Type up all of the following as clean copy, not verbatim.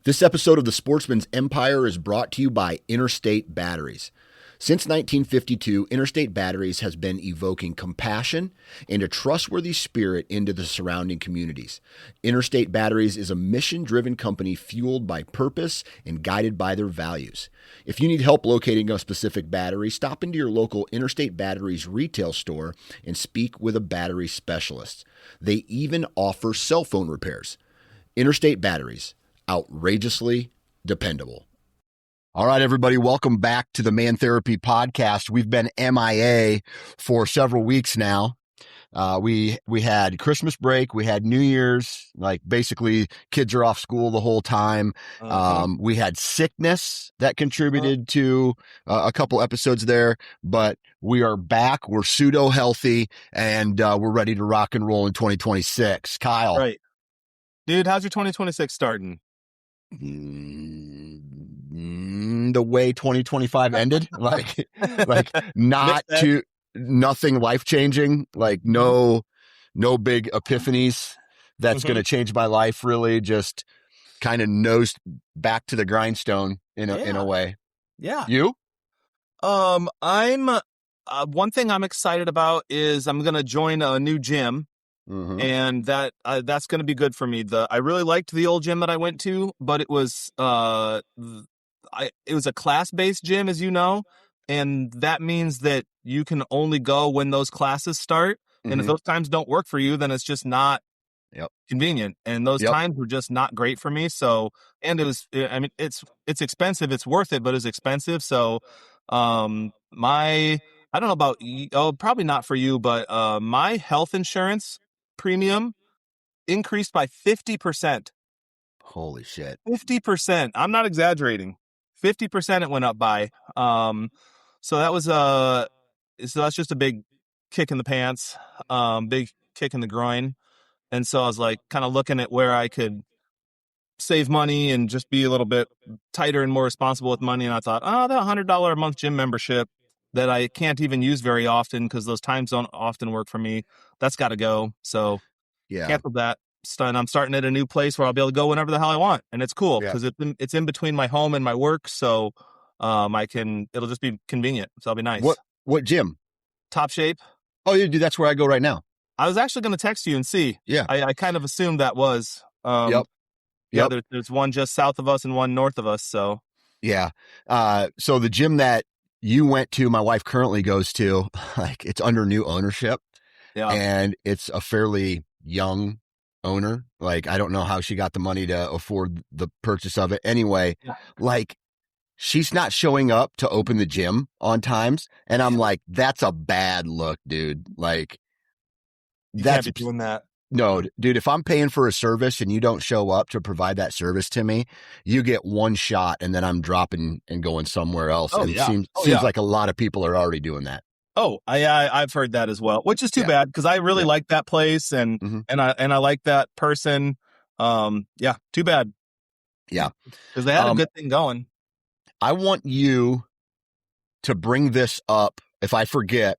This episode of The Sportsman's Empire is brought to you by Interstate Batteries. Since 1952, Interstate Batteries has been evoking compassion and a trustworthy spirit into the surrounding communities. Interstate Batteries is a mission-driven company fueled by purpose and guided by their values. If you need help locating a specific battery, stop into your local Interstate Batteries retail store and speak with a battery specialist. They even offer cell phone repairs. Interstate Batteries. Outrageously dependable. All right, everybody, welcome back to the Man Therapy Podcast. We've been MIA for several weeks now. We had Christmas break, we had New Year's, like basically kids are off school the whole time. We had sickness that contributed to a couple episodes there, but we are back. We're pseudo healthy and we're ready to rock and roll in 2026. Kyle. Right. Dude, how's your 2026 starting? The way 2025 ended, like nothing life changing, like no big epiphanies that's going to change my life, really. Just kind of nosed back to the grindstone in a way. Yeah. You? I'm one thing I'm excited about is I'm going to join a new gym. And that's going to be good for me. I really liked the old gym that I went to, but it was a class-based gym, as you know, and that means that you can only go when those classes start. And if those times don't work for you, then it's just not convenient. And those times were just not great for me. So, and it's expensive. It's worth it, but it's expensive. So, I don't know about probably not for you, but my health insurance premium increased by 50%. Holy shit. 50%. I'm not exaggerating. 50% it went up by. So that was so that's just a big kick in the pants, big kick in the groin. And so I was like kind of looking at where I could save money and just be a little bit tighter and more responsible with money. And I thought, that $100 a month gym membership that I can't even use very often because those times don't often work for me, that's got to go. So canceled that. And I'm starting at a new place where I'll be able to go whenever the hell I want. And it's cool because it's in between my home and my work. So it'll just be convenient. So it'll be nice. What gym? Top Shape. Oh, dude, that's where I go right now. I was actually going to text you and see. Yeah. I kind of assumed that was. Yep. There's one just south of us and one north of us. So. Yeah. So the gym that you went to, my wife currently goes to, like, it's under new ownership. Yeah. And it's a fairly young owner. Like, I don't know how she got the money to afford the purchase of it. Anyway, like, she's not showing up to open the gym on times. And I'm like, that's a bad look, dude. Like, you can't be doing that. No, dude, if I'm paying for a service and you don't show up to provide that service to me, you get one shot and then I'm dropping and going somewhere else. It seems like a lot of people are already doing that. Oh, I've heard that as well, which is too bad because I really like that place and I like that person. Too bad. Yeah. Because they had a good thing going. I want you to bring this up if I forget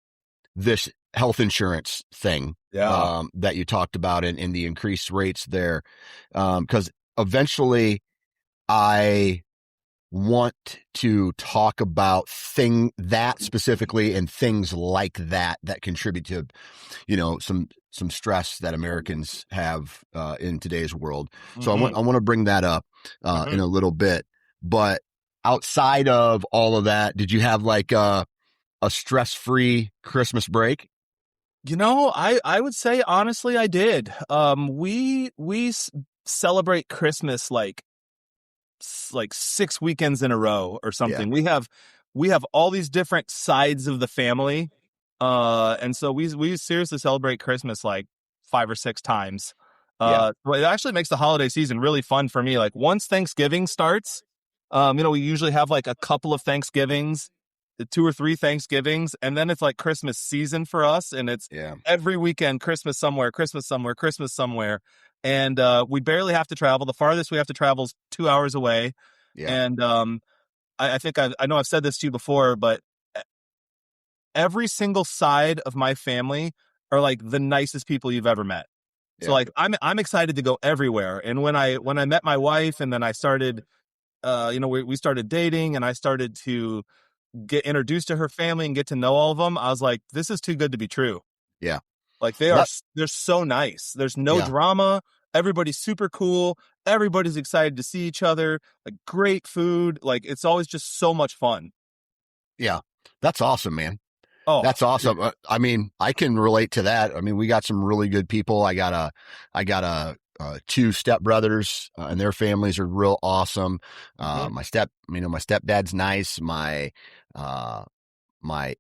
this health insurance thing that you talked about in the increased rates there. Because eventually I want to talk about that specifically and things like that contribute to, some stress that Americans have in today's world. So I want to bring that up in a little bit. But outside of all of that, did you have like a stress-free Christmas break? I would say honestly I did. We celebrate Christmas like 6 weekends in a row or something. Yeah. We have all these different sides of the family. And so we seriously celebrate Christmas like 5 or 6 times. It actually makes the holiday season really fun for me. Like once Thanksgiving starts, we usually have like a couple of Thanksgivings, 2 or 3 Thanksgivings, and then it's like Christmas season for us. And it's every weekend, Christmas somewhere. And we barely have to travel. The farthest we have to travel is 2 hours away. Yeah. And I think I know I've said this to you before, but every single side of my family are like the nicest people you've ever met. So Yeah. like I'm excited to go everywhere. And when I met my wife and then I started we started dating and I started to get introduced to her family and get to know all of them, I was like, this is too good to be true. Yeah. Like Well, they're so nice. There's no yeah. drama. Everybody's super cool. Everybody's excited to see each other. Like great food. Like it's always just so much fun. Yeah. That's awesome, man. Oh, That's awesome. I mean, I can relate to that. I mean, we got some really good people. I got two stepbrothers, and their families are real awesome. mhm, My stepdad's nice. Uh, my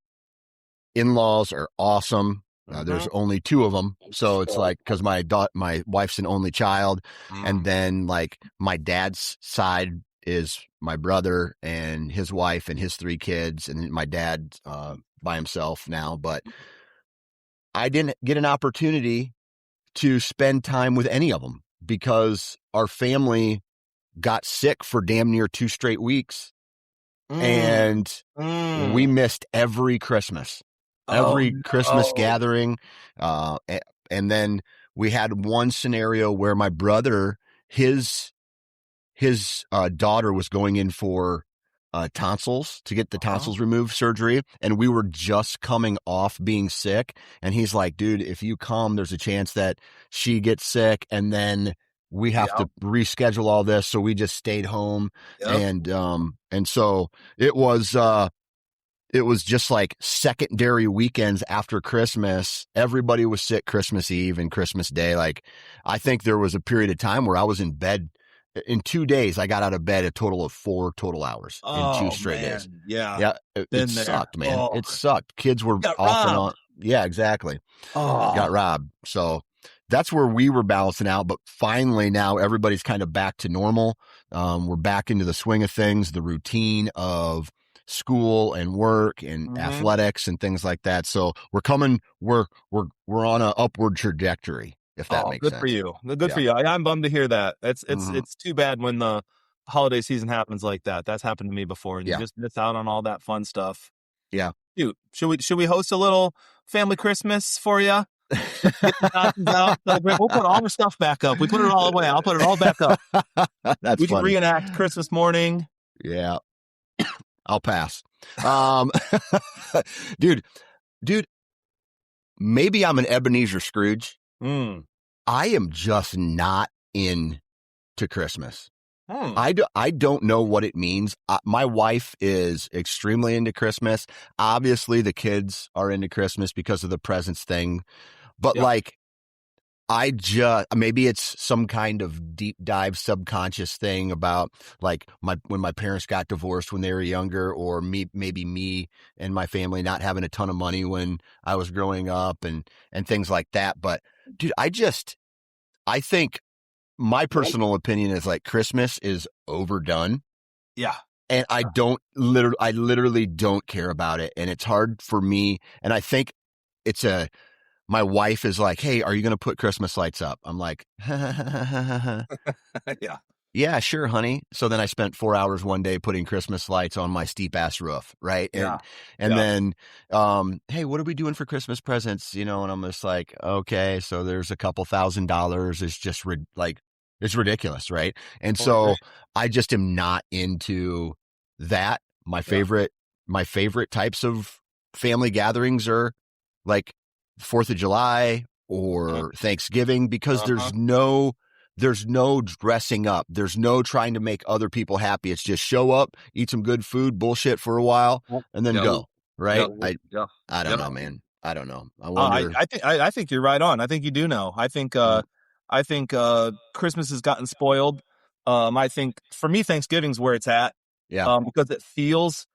in-laws are awesome. There's mhm, only two of them. So it's like, cause my wife's an only child. And mm, then like my dad's side is my brother and his wife and his three kids. And then my dad, by himself now, but I didn't get an opportunity to spend time with any of them because our family got sick for damn near 2 straight weeks, mm, and we mm. missed Oh every Christmas no. gathering. Uh, and then we had one scenario where my brother, his daughter was going in for tonsils to get the Uh-huh. tonsils removed surgery, and we were just coming off being sick. And he's like, "Dude, if you come, there's a chance that she gets sick, and then we have to Yep. reschedule all this." So we just stayed home, Yep. and so it was. It was just like secondary weekends after Christmas. Everybody was sick Christmas Eve and Christmas Day. Like, I think there was a period of time where I was in bed in 2 days. I got out of bed a total of 4 total hours in two Oh straight days. man. Yeah. Yeah, it Been there. sucked, man. Oh, It sucked. Kids were got off and on. robbed. Yeah, exactly. Got Oh. robbed. So that's where we were balancing out. But finally, now everybody's kind of back to normal. We're back into the swing of things, the routine of school and work and Hmm. athletics and things like that. So we're on an upward trajectory, if that Oh, makes good for sense. you. Good for Yeah. you. I'm bummed to hear that. Hmm. It's too bad when the holiday season happens like that. That's happened to me before, and you Yeah. just miss out on all that fun stuff. Yeah. Dude, should we host a little family Christmas for you? Get the costumes out, celebrate. We'll put all the stuff back up. We put it all away. I'll put it all back up. That's We can funny. reenact Christmas morning. Yeah. I'll pass. Um, dude, dude, maybe I'm an Ebenezer Scrooge. Mm. I am just not into Christmas. Hmm. I don't know what it means. My wife is extremely into Christmas. Obviously, the kids are into Christmas because of the presents thing. But Yep. like, I just, maybe it's some kind of deep dive subconscious thing about like when my parents got divorced when they were younger, or maybe me and my family not having a ton of money when I was growing up, and things like that. But dude, I think my personal opinion is like Christmas is overdone, Yeah. and I literally don't care about it. And it's hard for me. And I think it's my wife is like, "Hey, are you going to put Christmas lights up?" I'm like, Yeah. "Yeah, sure, honey." So then I spent 4 hours one day putting Christmas lights on my steep ass roof, right? Yeah. And Yeah. then, "Hey, what are we doing for Christmas presents?" And I'm just like, "Okay, so there's a couple $1,000s. It's just like it's ridiculous, right?" And Totally agree. so I just am not into that. Yeah. My favorite types of family gatherings are like 4th of July Uh-huh. or Thanksgiving, because Uh-huh. there's no dressing up. There's no trying to make other people happy. It's just show up, eat some good food, bullshit for a while, Yep. and then Yep. go. Right? Yep. Yep. I don't Yep. know, man. I don't know. I I wonder. I think I think you're right on. I think you do know. Mm, I think Christmas has gotten spoiled. I think for me Thanksgiving's where it's at. yeah. Because it feels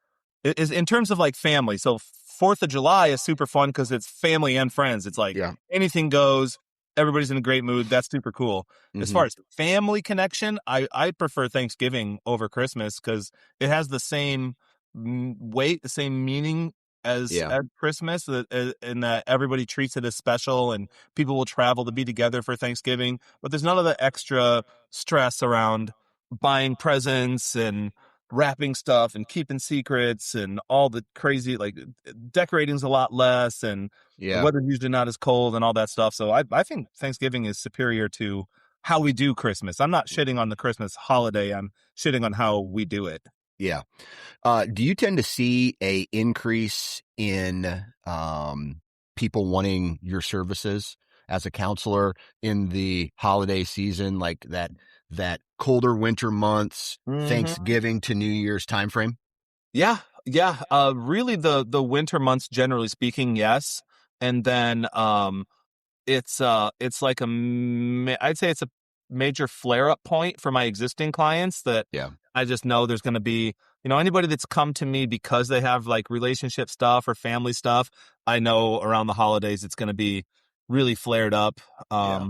is in terms of like family. So 4th of July is super fun because it's family and friends. It's like Yeah. anything goes. Everybody's in a great mood. That's super cool. As Hmm. far as family connection, I prefer Thanksgiving over Christmas because it has the same weight, the same meaning Yeah. as Christmas, in that everybody treats it as special and people will travel to be together for Thanksgiving. But there's none of the extra stress around buying presents and wrapping stuff and keeping secrets and all the crazy, like, decorating's a lot less, and the Yeah. weather's usually not as cold and all that stuff. So I think Thanksgiving is superior to how we do Christmas. I'm not shitting on the Christmas holiday. I'm shitting on how we do it. Yeah. Do you tend to see a increase in people wanting your services as a counselor in the holiday season, like that colder winter months, Mm-hmm. Thanksgiving to New Year's timeframe? Yeah, yeah. Really, the winter months, generally speaking, yes. And then it's like I'd say it's a major flare up point for my existing clients that Yeah. I just know there's going to be, anybody that's come to me because they have like relationship stuff or family stuff. I know around the holidays it's going to be really flared up. Yeah.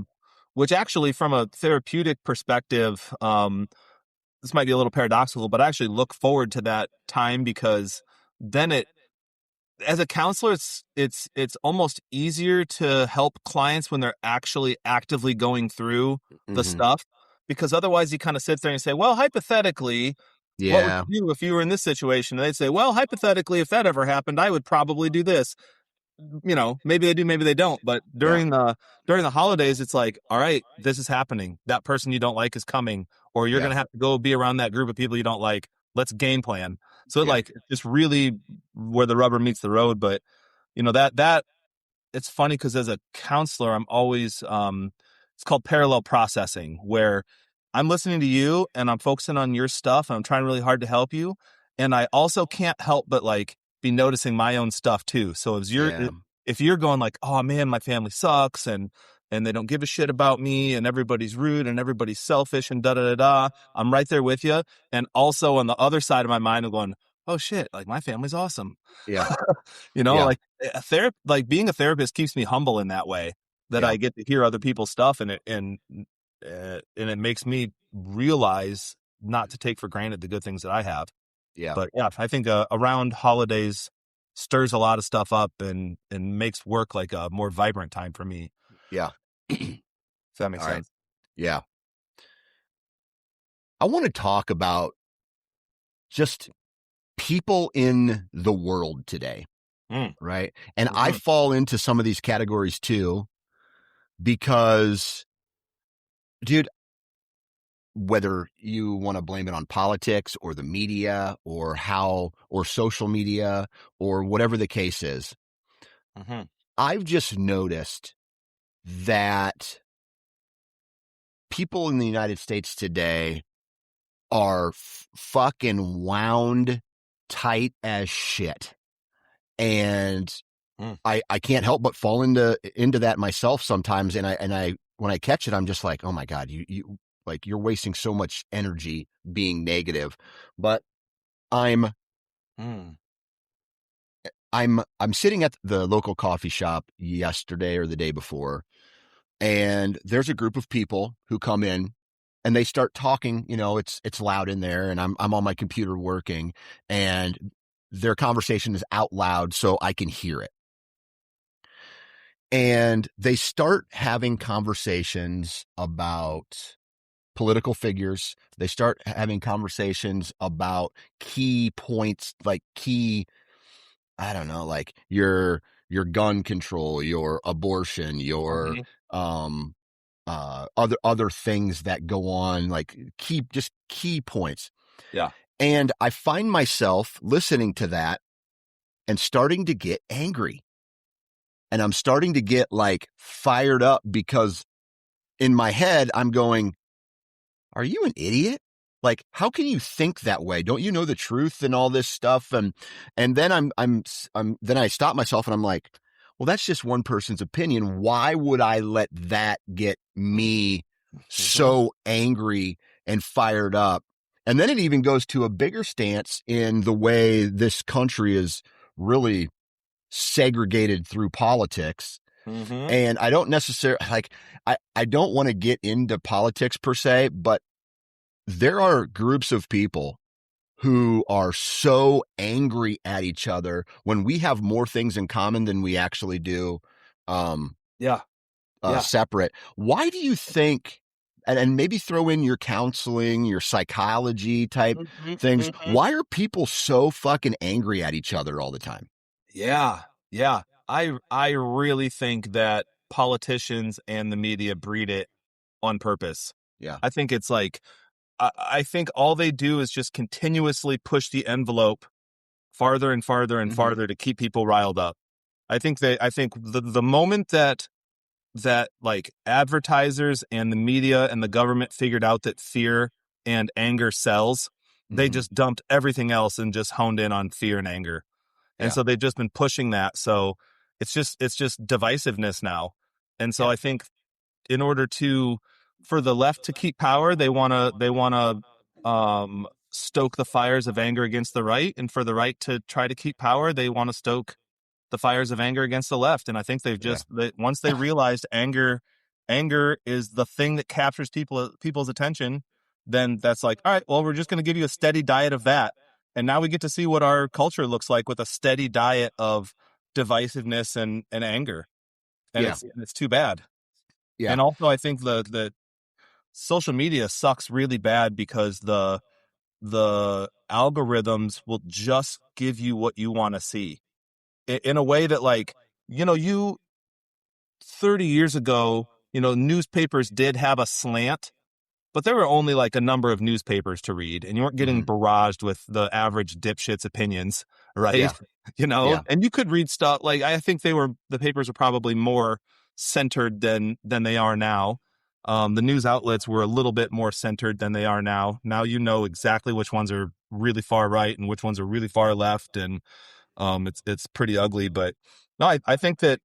Which actually, from a therapeutic perspective, this might be a little paradoxical, but I actually look forward to that time because then as a counselor, it's almost easier to help clients when they're actually actively going through the Hmm. stuff, because otherwise you kind of sit there and say, well, hypothetically, what would Yeah. you do if you were in this situation? And they'd say, well, hypothetically, if that ever happened, I would probably do this. Maybe they do, maybe they don't. But Yeah. during the holidays, it's like, all right, this is happening. That person you don't like is coming, or you're Yeah. gonna have to go be around that group of people you don't like. Let's game plan. So Yeah. like it's just really where the rubber meets the road. But that it's funny because as a counselor, I'm always it's called parallel processing, where I'm listening to you and I'm focusing on your stuff and I'm trying really hard to help you. And I also can't help but like be noticing my own stuff too. So Yeah. if you're going like, oh man, my family sucks and they don't give a shit about me and everybody's rude and everybody's selfish and da da da da, I'm right there with you. And also on the other side of my mind, I'm going, oh shit, like my family's awesome. Yeah. Yeah. Like like being a therapist keeps me humble in that way, that Yeah. I get to hear other people's stuff, and it makes me realize not to take for granted the good things that I have. Yeah. But yeah, I think around holidays stirs a lot of stuff up and makes work like a more vibrant time for me. Yeah. If that makes All right. sense. Yeah. I want to talk about just people in the world today, Mm. right? And I Hmm. fall into some of these categories too, because, dude, whether you want to blame it on politics or the media or social media or whatever the case is, Hmm. I've just noticed that people in the United States today are fucking wound tight as shit. And Mm. I can't help but fall into that myself sometimes. And I when I catch it, I'm just like, oh my God, you like you're wasting so much energy being negative. But I'm Mm. I'm sitting at the local coffee shop yesterday or the day before, and there's a group of people who come in and they start talking. It's loud in there, and I'm on my computer working, and their conversation is out loud so I can hear it. And they start having conversations about political figures. They start having conversations about key points, like I don't know, like your gun control, your abortion, your Hmm. um other things that go on, like key points. Yeah. And I find myself listening to that and starting to get angry. And I'm starting to get like fired up because in my head, I'm going, are you an idiot? Like, how can you think that way? Don't you know the truth and all this stuff? And then then I stop myself and I'm like, well, that's just one person's opinion. Why would I let that get me Hmm. so angry and fired up? And then it even goes to a bigger stance in the way this country is really segregated through politics. Hmm. And I don't necessarily like, I don't want to get into politics per se, but there are groups of people who are so angry at each other when we have more things in common than we actually do Yeah. Yeah. separate. Why do you think and maybe throw in your counseling, your psychology type Hmm. things. Hmm. Why are people so fucking angry at each other all the time? Yeah, yeah. I really think that politicians and the media breed it on purpose. Yeah. I think it's like I think all they do is just continuously push the envelope farther and farther and Hmm. farther to keep people riled up. I think the moment that like advertisers and the media and the government figured out that fear and anger sells, they Hmm. just dumped everything else and just honed in on fear and anger. And Yeah. so they've just been pushing that. So it's just divisiveness now. And so Yeah. I think in order to for the left to keep power, they want to stoke the fires of anger against the right, and for the right to try to keep power, they want to stoke the fires of anger against the left. And I think Yeah. once they realized anger is the thing that captures people's attention, then that's like, all right, well, we're just going to give you a steady diet of that. And now we get to see what our culture looks like with a steady diet of divisiveness and anger. And Yeah. it's too bad. Yeah. And also I think the social media sucks really bad because the algorithms will just give you what you want to see in a way that, like, you 30 years ago, newspapers did have a slant, but there were only like a number of newspapers to read, and you weren't getting Hmm. barraged with the average dipshit's opinions, right? Yeah. Yeah. And you could read stuff like, I think the papers were probably more centered than they are now. The news outlets were a little bit more centered than they are now. Now you know exactly which ones are really far right and which ones are really far left, and it's pretty ugly. But no, I think that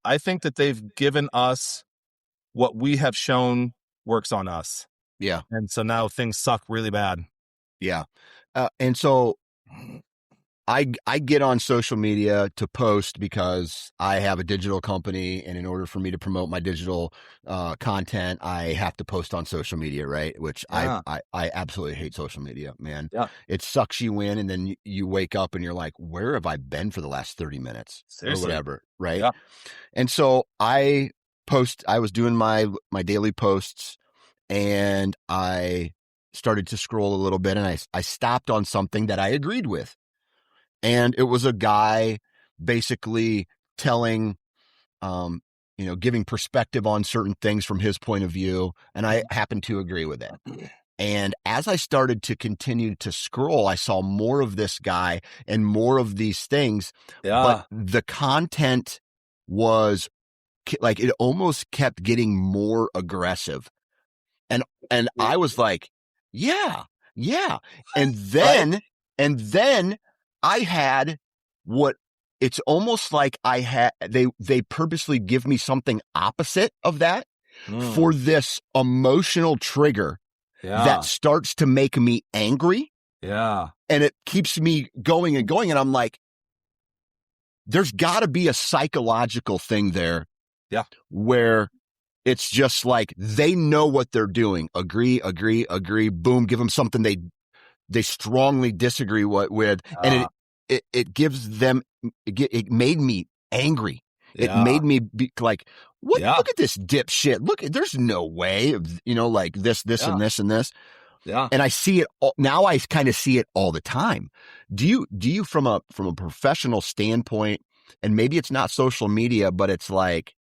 they've given us what we have shown works on us, Yeah. and so now things suck really bad. Yeah. And so I get on social media to post because I have a digital company, and in order for me to promote my digital content, I have to post on social media, right? Which Yeah, I absolutely hate social media, man. yeah, It sucks you in, and then you wake up and you're like, where have I been for the last 30 minutes or seriously. whatever, right? Yeah. And so I was doing my daily posts, and I started to scroll a little bit, and I stopped on something that I agreed with. And it was a guy basically telling, um, giving perspective on certain things from his point of view. And I happened to agree with it. And as I started to continue to scroll, I saw more of this guy and more of these things, but Yeah. the content was like, it almost kept getting more aggressive. And I was like, yeah, yeah. And Right. then I had what it's almost like I had they purposely give me something opposite of that Mm. for this emotional trigger that Yeah. starts to make me angry, Yeah. and it keeps me going and going, and I'm like, there's got to be a psychological thing there Yeah. where it's just like they know what they're doing. Agree, agree, agree. Boom. Give them something they strongly disagree with, and Yeah. it gives them. It made me angry. It Yeah. made me be like, what? Yeah. Look at this dipshit. Look, there's no way of, like this, Yeah. and this, and this. Yeah. And I see it now. I kind of see it all the time. Do you from a professional standpoint, and maybe it's not social media, but it's like,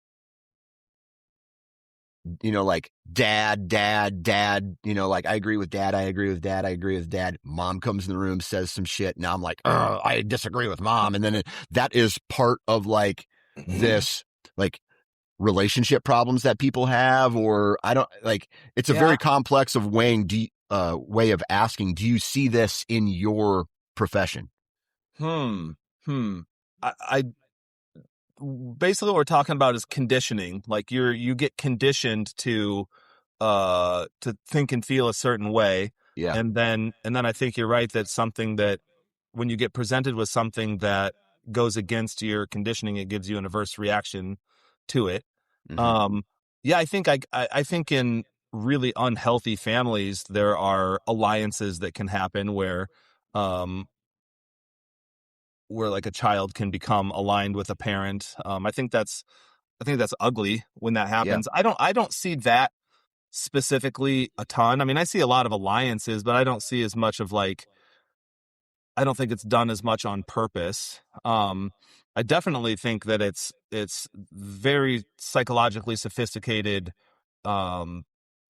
like dad, like I agree with dad, I agree with dad, I agree with dad. Mom comes in the room, says some shit. Now I'm like, I disagree with mom. And then that is part of like this, like relationship problems that people have, or I don't like, it's a Yeah. very complex of way of asking, do you see this in your profession? Hmm. Hmm. I basically what we're talking about is conditioning. Like you get conditioned to think and feel a certain way, Yeah. and then I think you're right that something that when you get presented with something that goes against your conditioning, it gives you an averse reaction to it. Hmm. um yeah, I think in really unhealthy families there are alliances that can happen um where like a child can become aligned with a parent. I think that's ugly when that Yeah. happens. I don't see that specifically a ton. I mean, I see a lot of alliances, but I don't see as much of like, I don't think it's done as much on purpose. I definitely think that it's very psychologically sophisticated, um,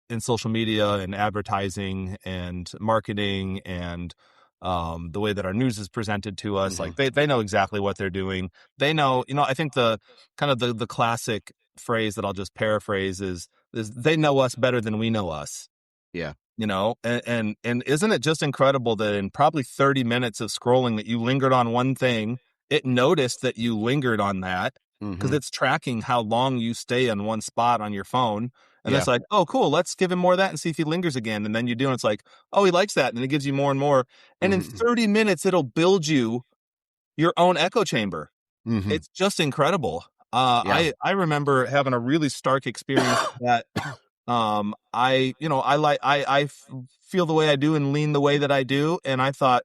in social media and advertising and marketing and the way that our news is presented to us. Hmm. Like they know exactly what they're doing. They know, I think the kind of the classic phrase that I'll just paraphrase is they know us better than we know us. Yeah. And isn't it just incredible that in probably 30 minutes of scrolling that you lingered on one thing, it noticed that you lingered on that because Hmm. it's tracking how long you stay on one spot on your phone. And Yeah. it's like, oh, cool, let's give him more of that and see if he lingers again. And then you do, and it's like, oh, he likes that. And then it gives you more and more. And in Hmm. 30 minutes, it'll build you your own echo chamber. Hmm. It's just incredible. Yeah. I remember having a really stark experience that I feel the way I do and lean the way that I do. And I thought,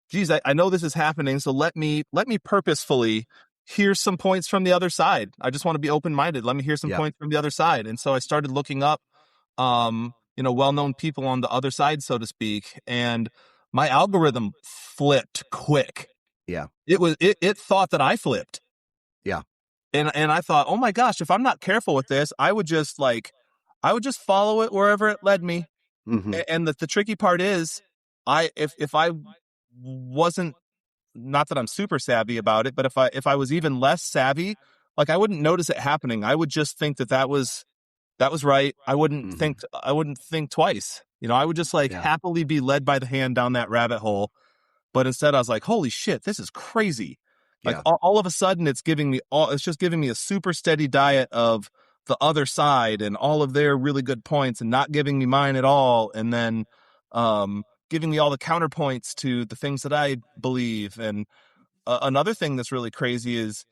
geez, I know this is happening. So let me purposefully hear some points from the other side. I just want to be open-minded. Let me hear some Yeah. points from the other side. And so I started looking up, well-known people on the other side, so to speak. And my algorithm flipped quick. Yeah. It thought that I flipped. Yeah. And I thought, oh my gosh, if I'm not careful with this, I would just follow it wherever it led me. Hmm. And the tricky part is, if I wasn't, not that I'm super savvy about it, but if I was even less savvy, like I wouldn't notice it happening. I would just think that was right. Hmm. I wouldn't think twice. I would just like Yeah. happily be led by the hand down that rabbit hole. But instead, I was like, holy shit, this is crazy. Like Yeah. all of a sudden, it's just giving me a super steady diet of the other side and all of their really good points and not giving me mine at all. And then, giving me all the counterpoints to the things that I believe. And another thing that's really crazy is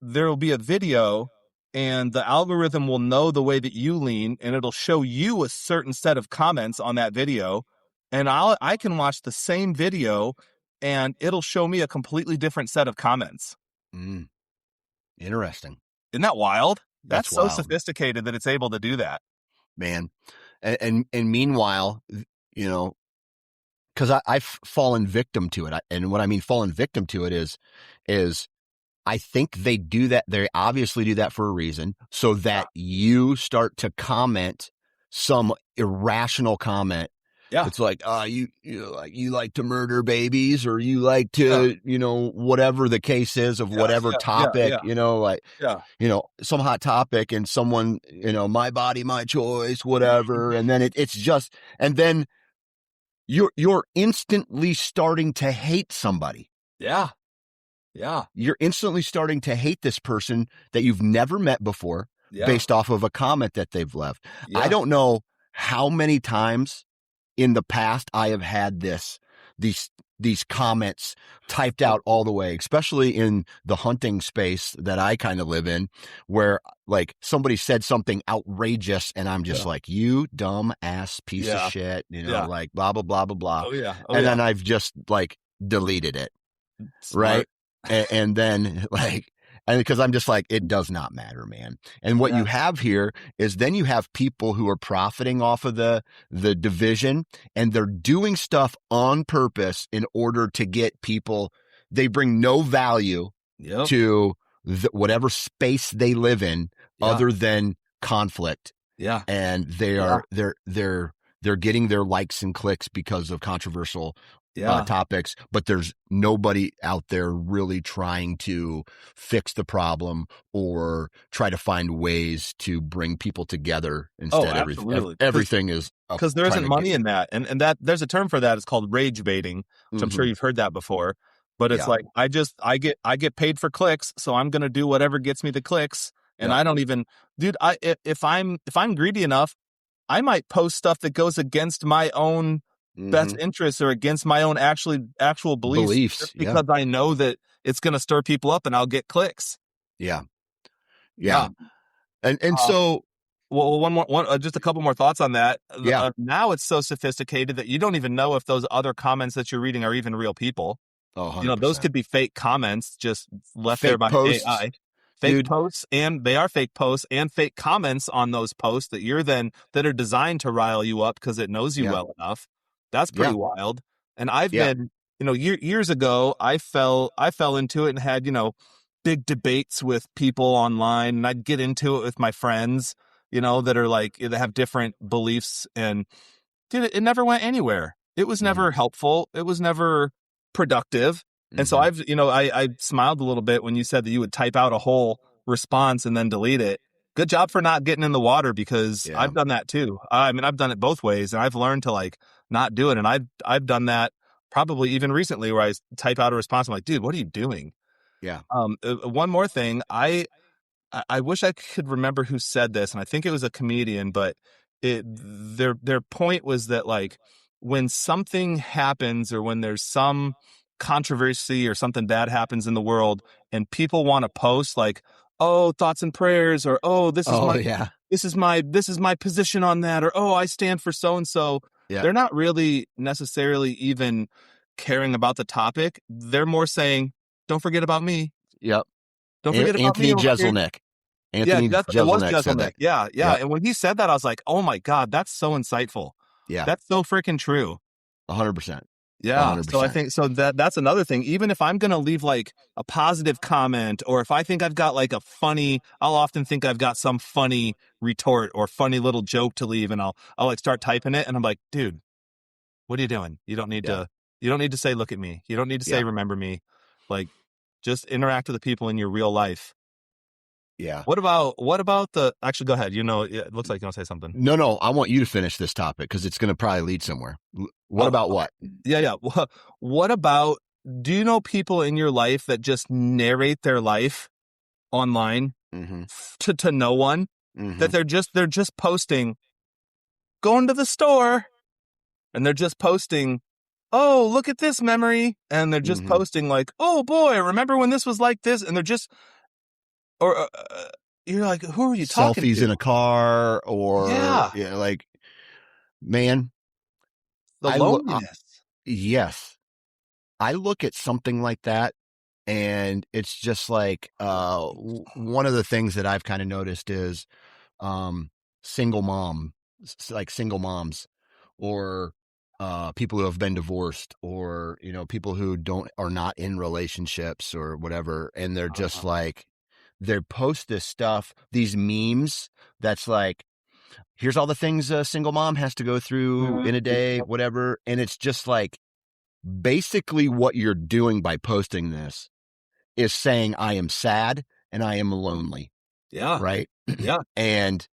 there will be a video and the algorithm will know the way that you lean and it'll show you a certain set of comments on that video. And I can watch the same video and it'll show me a completely different set of comments. Mm. Interesting. Isn't that wild? That's That's so wild, sophisticated that it's able to do that. man. And meanwhile, you know, because I've fallen victim to it. And what I mean, fallen victim to it is I think they do that. They obviously do that for a reason, so Yeah. that you start to comment some irrational comment. Yeah. It's like, you like to murder babies, or you like Yeah. to, whatever the case is of Yeah. whatever Yeah. Yeah. topic, Yeah. like, Yeah. some hot topic, and someone, my body, my choice, Mhm. whatever. And then it's just, and then you're instantly starting to hate somebody. Yeah. Yeah. You're instantly starting to hate this person that you've never met before Yeah. based off of a comment that they've left. I Yeah. don't know how many times in the past I have had these comments typed out all the way, especially in the hunting space that I kind of live in, where like somebody said something outrageous and I'm just Yeah. like, you dumb ass piece of Yeah. shit, Yeah. like blah, blah, blah, blah, blah. Oh yeah. Oh And yeah. then I've just like deleted it. Right. Smart. And then like, and because I'm just like, it does not matter, man. And what Yeah. you have here is then you have people who are profiting off of the division, and they're doing stuff on purpose in order to get people. They bring no value Yep. to whatever space they live in Yeah. other than conflict. Yeah. And Yeah. they're getting their likes and clicks because of controversial Yeah. topics, but there's nobody out there really trying to fix the problem or try to find ways to bring people together. Oh, Instead, absolutely. everything is Because there trying isn't to get, money in that, and that there's a term for that. It's called rage baiting, which I'm sure mm-hmm, you've heard that before. But it's yeah, like I get paid for clicks, so I'm gonna do whatever gets me the clicks, and yep, I don't even, dude. If I'm greedy enough, I might post stuff that goes against my own best mm-hmm, interests or against my own actual beliefs, beliefs, just yeah, because I know that it's gonna stir people up and I'll get clicks. yeah, Yeah. yeah, and Um, so Well, just a couple more thoughts on that. yeah, Now it's so sophisticated that you don't even know if those other comments that you're reading are even real people. oh, Those 100%. could be fake comments just left there Fake by posts, AI. fake dude. posts, and they are fake posts and fake comments on those posts that are designed to rile you up because it knows you Yeah, well enough. That's pretty yeah, wild. And I've yeah. been, years ago, I fell into it and had, big debates with people online, and I'd get into it with my friends, that are like, that have different beliefs, and dude, it never went anywhere. It was Hmm. never helpful. It was never productive. And so Hmm. I smiled a little bit when you said that you would type out a whole response and then delete it. Good job for not getting in the water, because Yeah, I've done that too. I mean, I've done it both ways, and I've learned to like not do it. And I've done that probably even recently, where I type out a response. I'm like, dude, what are you doing? yeah. One more thing. I wish I could remember who said this, and I think it was a comedian, but their point was that, like, when something happens, or when there's some controversy or something bad happens in the world, and people want to post like, oh, thoughts and prayers, or oh, Oh yeah, this is my position on that, or oh, I stand for so and so. yeah. They're not really necessarily even caring about the topic. They're more saying, don't forget about me. Yep. Don't forget about me Anthony over here. Jeselnik. Yeah, Anthony it was Jeselnik said Jeselnik. that. Yeah, yeah. Yep. And when he said that, I was like, "Oh my God, that's so insightful. Yeah. That's so freaking true." 100%. Yeah. So I 100%. think that's another thing. Even if I'm gonna leave like a positive comment, or if I think I've got like I'll often think I've got some funny retort or funny little joke to leave, and I'll like start typing it, and I'm like, dude, what are you doing? Yeah. You don't need to say look at me. You don't need to say Yeah. remember me. Like, just interact with the people in your real life. Yeah. What about the actually go ahead. It looks like you want to say something. No. I want you to finish this topic because it's going to probably lead somewhere. What Oh, about what? yeah, yeah. What about, do you know people in your life that just narrate their life online Mm-hmm. to no one? Mm-hmm. That they're just posting going to the store, and they're just posting, oh, look at this memory, and they're just Mm-hmm. posting like, oh boy, remember when this was like this, and they're just, or you're like, who are you talking Selfies to? in a car, or Yeah, yeah, like, man, the loneliness. yes, I look at something like that, and it's just like one of the things that I've kind of noticed is um, single mom, like single moms, or people who have been divorced, or people who don't are not in relationships or whatever, and they're just like they post this stuff, these memes that's like, here's all the things a single mom has to go through in a day, whatever, and it's just like basically what you're doing by posting this is saying I am sad and I am lonely, Yeah, right? yeah. And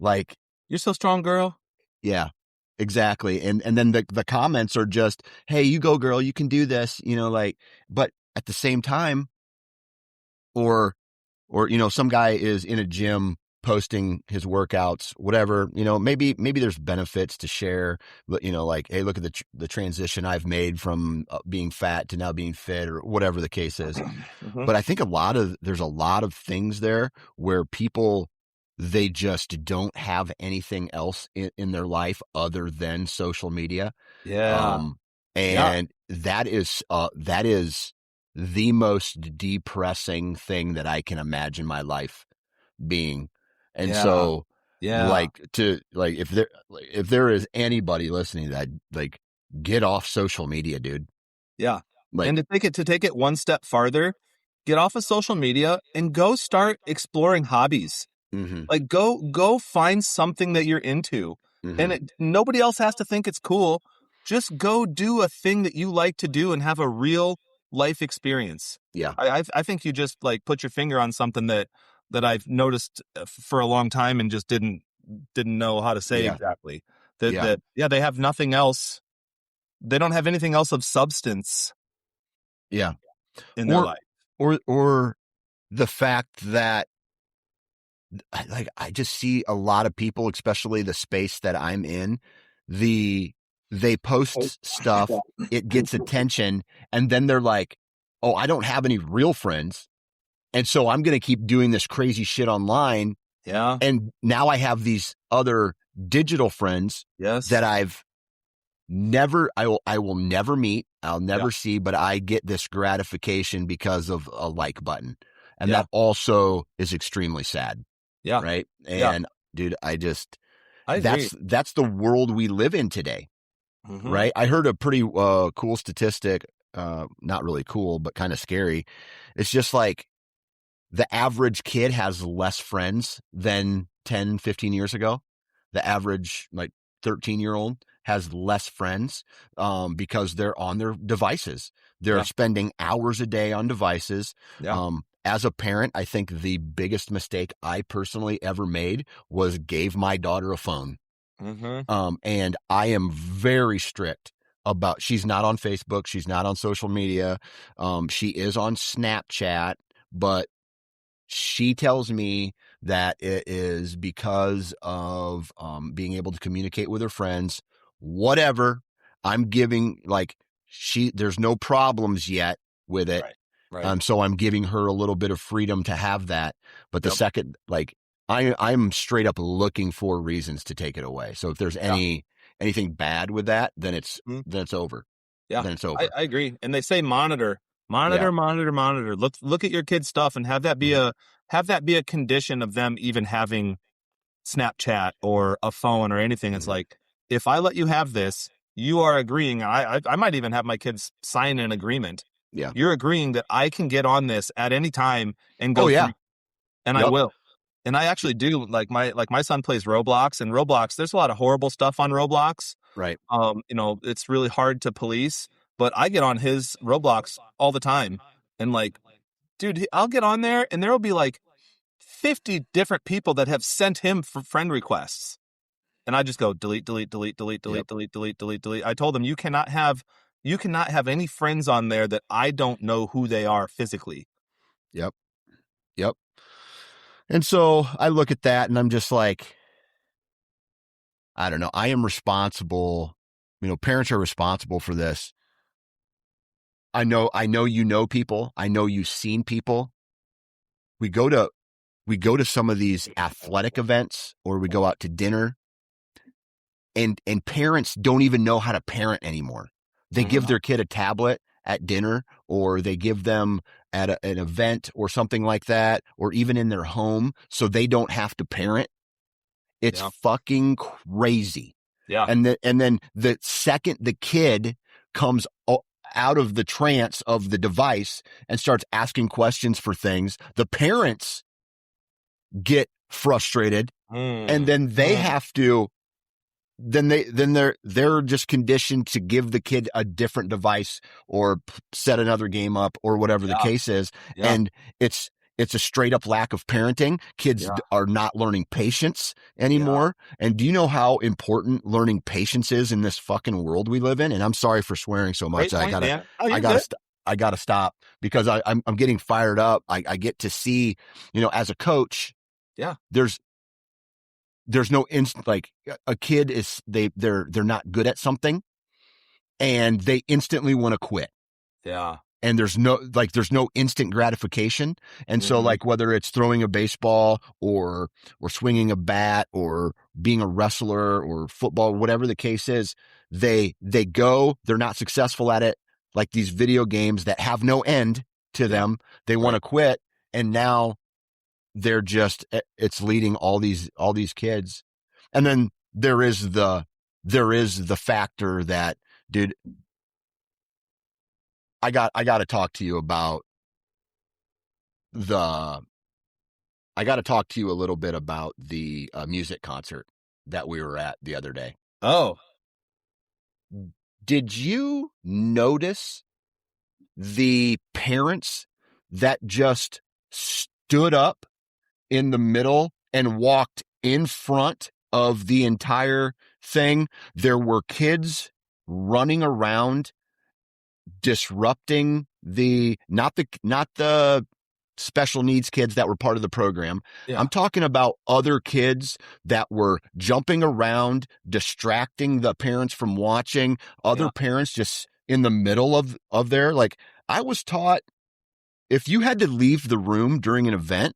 like, You're so strong, girl. yeah, exactly. And then the comments are just, hey, you go girl, you can do this, like, but at the same time, or some guy is in a gym posting his workouts, whatever, maybe there's benefits to share, like, hey, look at the transition I've made from being fat to now being fit, or whatever the case is. Mhm. But I think there's a lot of things there where people, they just don't have anything else in their life other than social media. Yeah, Um, yeah, and that is the most depressing thing that I can imagine my life being. And yeah, so, yeah, like, if there is anybody listening to that, like, get off social media, dude. yeah. And Like, to take it one step farther, get off of social media and go start exploring hobbies. mm-hmm, Like, go find something that you're into, mm-hmm, and nobody else has to think it's cool. Just go do a thing that you like to do and have a real life experience. yeah, I think you just like put your finger on something that I've noticed for a long time, and just didn't know how to say yeah, exactly. That yeah, that yeah, they have nothing else. They don't have anything else of substance yeah. in their Or, life. or the fact that, I just see a lot of people, especially the space that I'm in, they post stuff, it gets attention, and then they're like, oh, I don't have any real friends, and so I'm going to keep doing this crazy shit online, Yeah. and now I have these other digital friends that Yes. I will never meet, I'll Yeah. never see, but I get this gratification because of a like button. And that also is extremely sad. Yeah. Right. Yeah. And dude, I agree. that's the world we live in today. Mm-hmm. Right. I heard a pretty cool statistic, not really cool, but kind of scary. It's just like the average kid has less friends than 10, 15 years ago. The average like 13-year-old has less friends because they're on their devices. They're spending hours a day on devices. Yeah. As a parent, I think the biggest mistake I personally ever made was gave my daughter a phone. Mm-hmm. And I am very strict about, she's not on Facebook. She's not on social media. She is on Snapchat, but she tells me that it is because of being able to communicate with her friends. Whatever. I'm giving, like, there's no problems yet with it. Right. So I'm giving her a little bit of freedom to have that. But the second, like, I'm straight up looking for reasons to take it away. So if there's anything bad with that, then it's over. Yeah. Then it's over. I agree. And they say monitor. Yeah. Monitor. Look at your kid's stuff and have that be a condition of them even having Snapchat or a phone or anything. It's like, if I let you have this, you are agreeing. I might even have my kids sign an agreement. Yeah. You're agreeing that I can get on this at any time and go Oh, yeah. through, and I will. And I actually do. Like my son plays Roblox, and Roblox, there's a lot of horrible stuff on Roblox. Right. It's really hard to police, but I get on his Roblox all the time. And like, dude, I'll get on there and there'll be like 50 different people that have sent him for friend requests. And I just go delete. I told them you cannot have any friends on there that I don't know who they are physically. Yep. And so I look at that and I'm just like, I don't know. I am responsible. Parents are responsible for this. I know you know people. I know you've seen people. We go to some of these athletic events or we go out to dinner and parents don't even know how to parent anymore. They give their kid a tablet at dinner or they give them at an event or something like that, or even in their home so they don't have to parent. It's fucking crazy. Yeah. And then the second the kid comes out of the trance of the device and starts asking questions for things, the parents get frustrated and then they have to, they're just conditioned to give the kid a different device or set another game up or whatever the case is. And it's a straight up lack of parenting. Kids are not learning patience anymore. And do you know how important learning patience is in this fucking world we live in? And I'm sorry for swearing so much. I gotta stop because I'm getting fired up. I get to see, as a coach, there's no instant, like a kid is, they're not good at something and they instantly want to quit. Yeah. And there's no instant gratification. And so like whether it's throwing a baseball or swinging a bat or being a wrestler or football, whatever the case is, they're not successful at it. Like these video games that have no end to them, they want to quit. And now they're just, it's leading all these kids. And then there is the factor that, dude, I got to talk to you about I got to talk to you a little bit about the music concert that we were at the other day. Oh, did you notice the parents that just stood up in the middle and walked in front of the entire thing? There were kids running around disrupting not the special needs kids that were part of the program. Yeah. I'm talking about other kids that were jumping around, distracting the parents from watching, other parents just in the middle of their, like, I was taught if you had to leave the room during an event,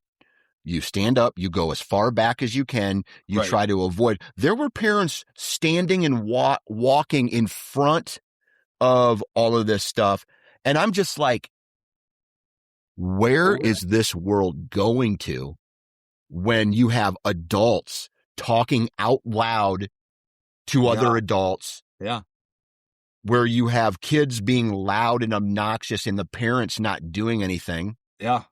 you stand up, you go as far back as you can, you try to avoid. There were parents standing and walking in front of all of this stuff. And I'm just like, Where is this world going to when you have adults talking out loud to other adults? Yeah. Where you have kids being loud and obnoxious and the parents not doing anything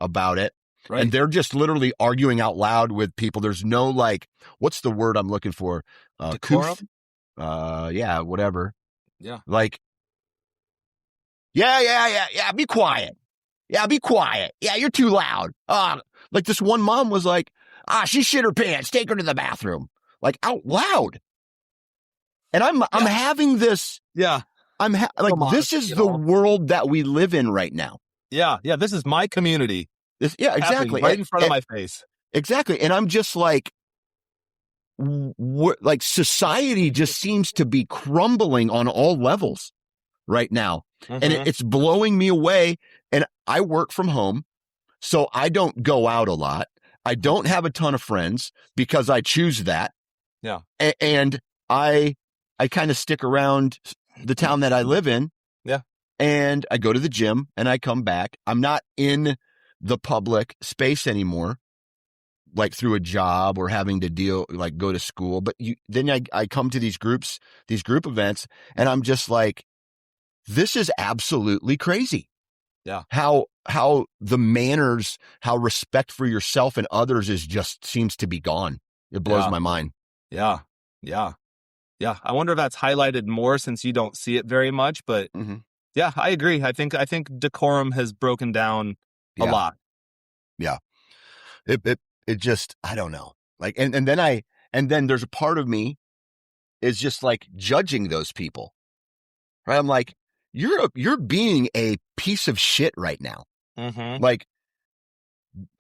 about it. Right. And they're just literally arguing out loud with people. There's no like, what's the word I'm looking for? Decorum? Yeah, whatever. Yeah. Like, yeah, be quiet. Yeah, be quiet. Yeah, you're too loud. Like this one mom was like, she shit her pants. Take her to the bathroom. Like out loud. And I'm having this. Yeah. This is the world that we live in right now. Yeah. Yeah. This is my community. Exactly. Right in front of my face. Exactly. And I'm just like, like society just seems to be crumbling on all levels right now. And it's blowing me away. And I work from home, so I don't go out a lot. I don't have a ton of friends because I choose that. Yeah. And I kind of stick around the town that I live in. Yeah. And I go to the gym and I come back. I'm not in the public space anymore, like through a job or having to go to school. But then I come to these group events, and I'm just like, this is absolutely crazy. Yeah. How the manners, how respect for yourself and others seems to be gone. It blows my mind. Yeah. Yeah. Yeah. I wonder if that's highlighted more since you don't see it very much, but yeah, I agree. I think decorum has broken down a lot. Yeah. It just, I don't know. Like, and then there's a part of me is just like judging those people, right? I'm like, you're being a piece of shit right now. Like,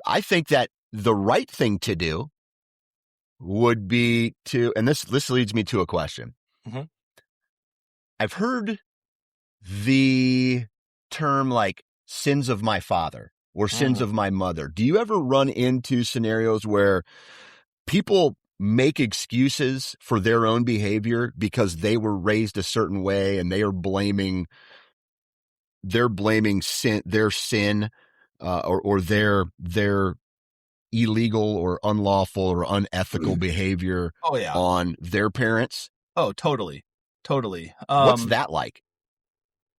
I think that the right thing to do would be and this leads me to a question. I've heard the term like sins of my father or sins of my mother. Do you ever run into scenarios where people make excuses for their own behavior because they were raised a certain way and they're blaming their sin or their illegal or unlawful or unethical behavior on their parents? Oh, totally. What's that like?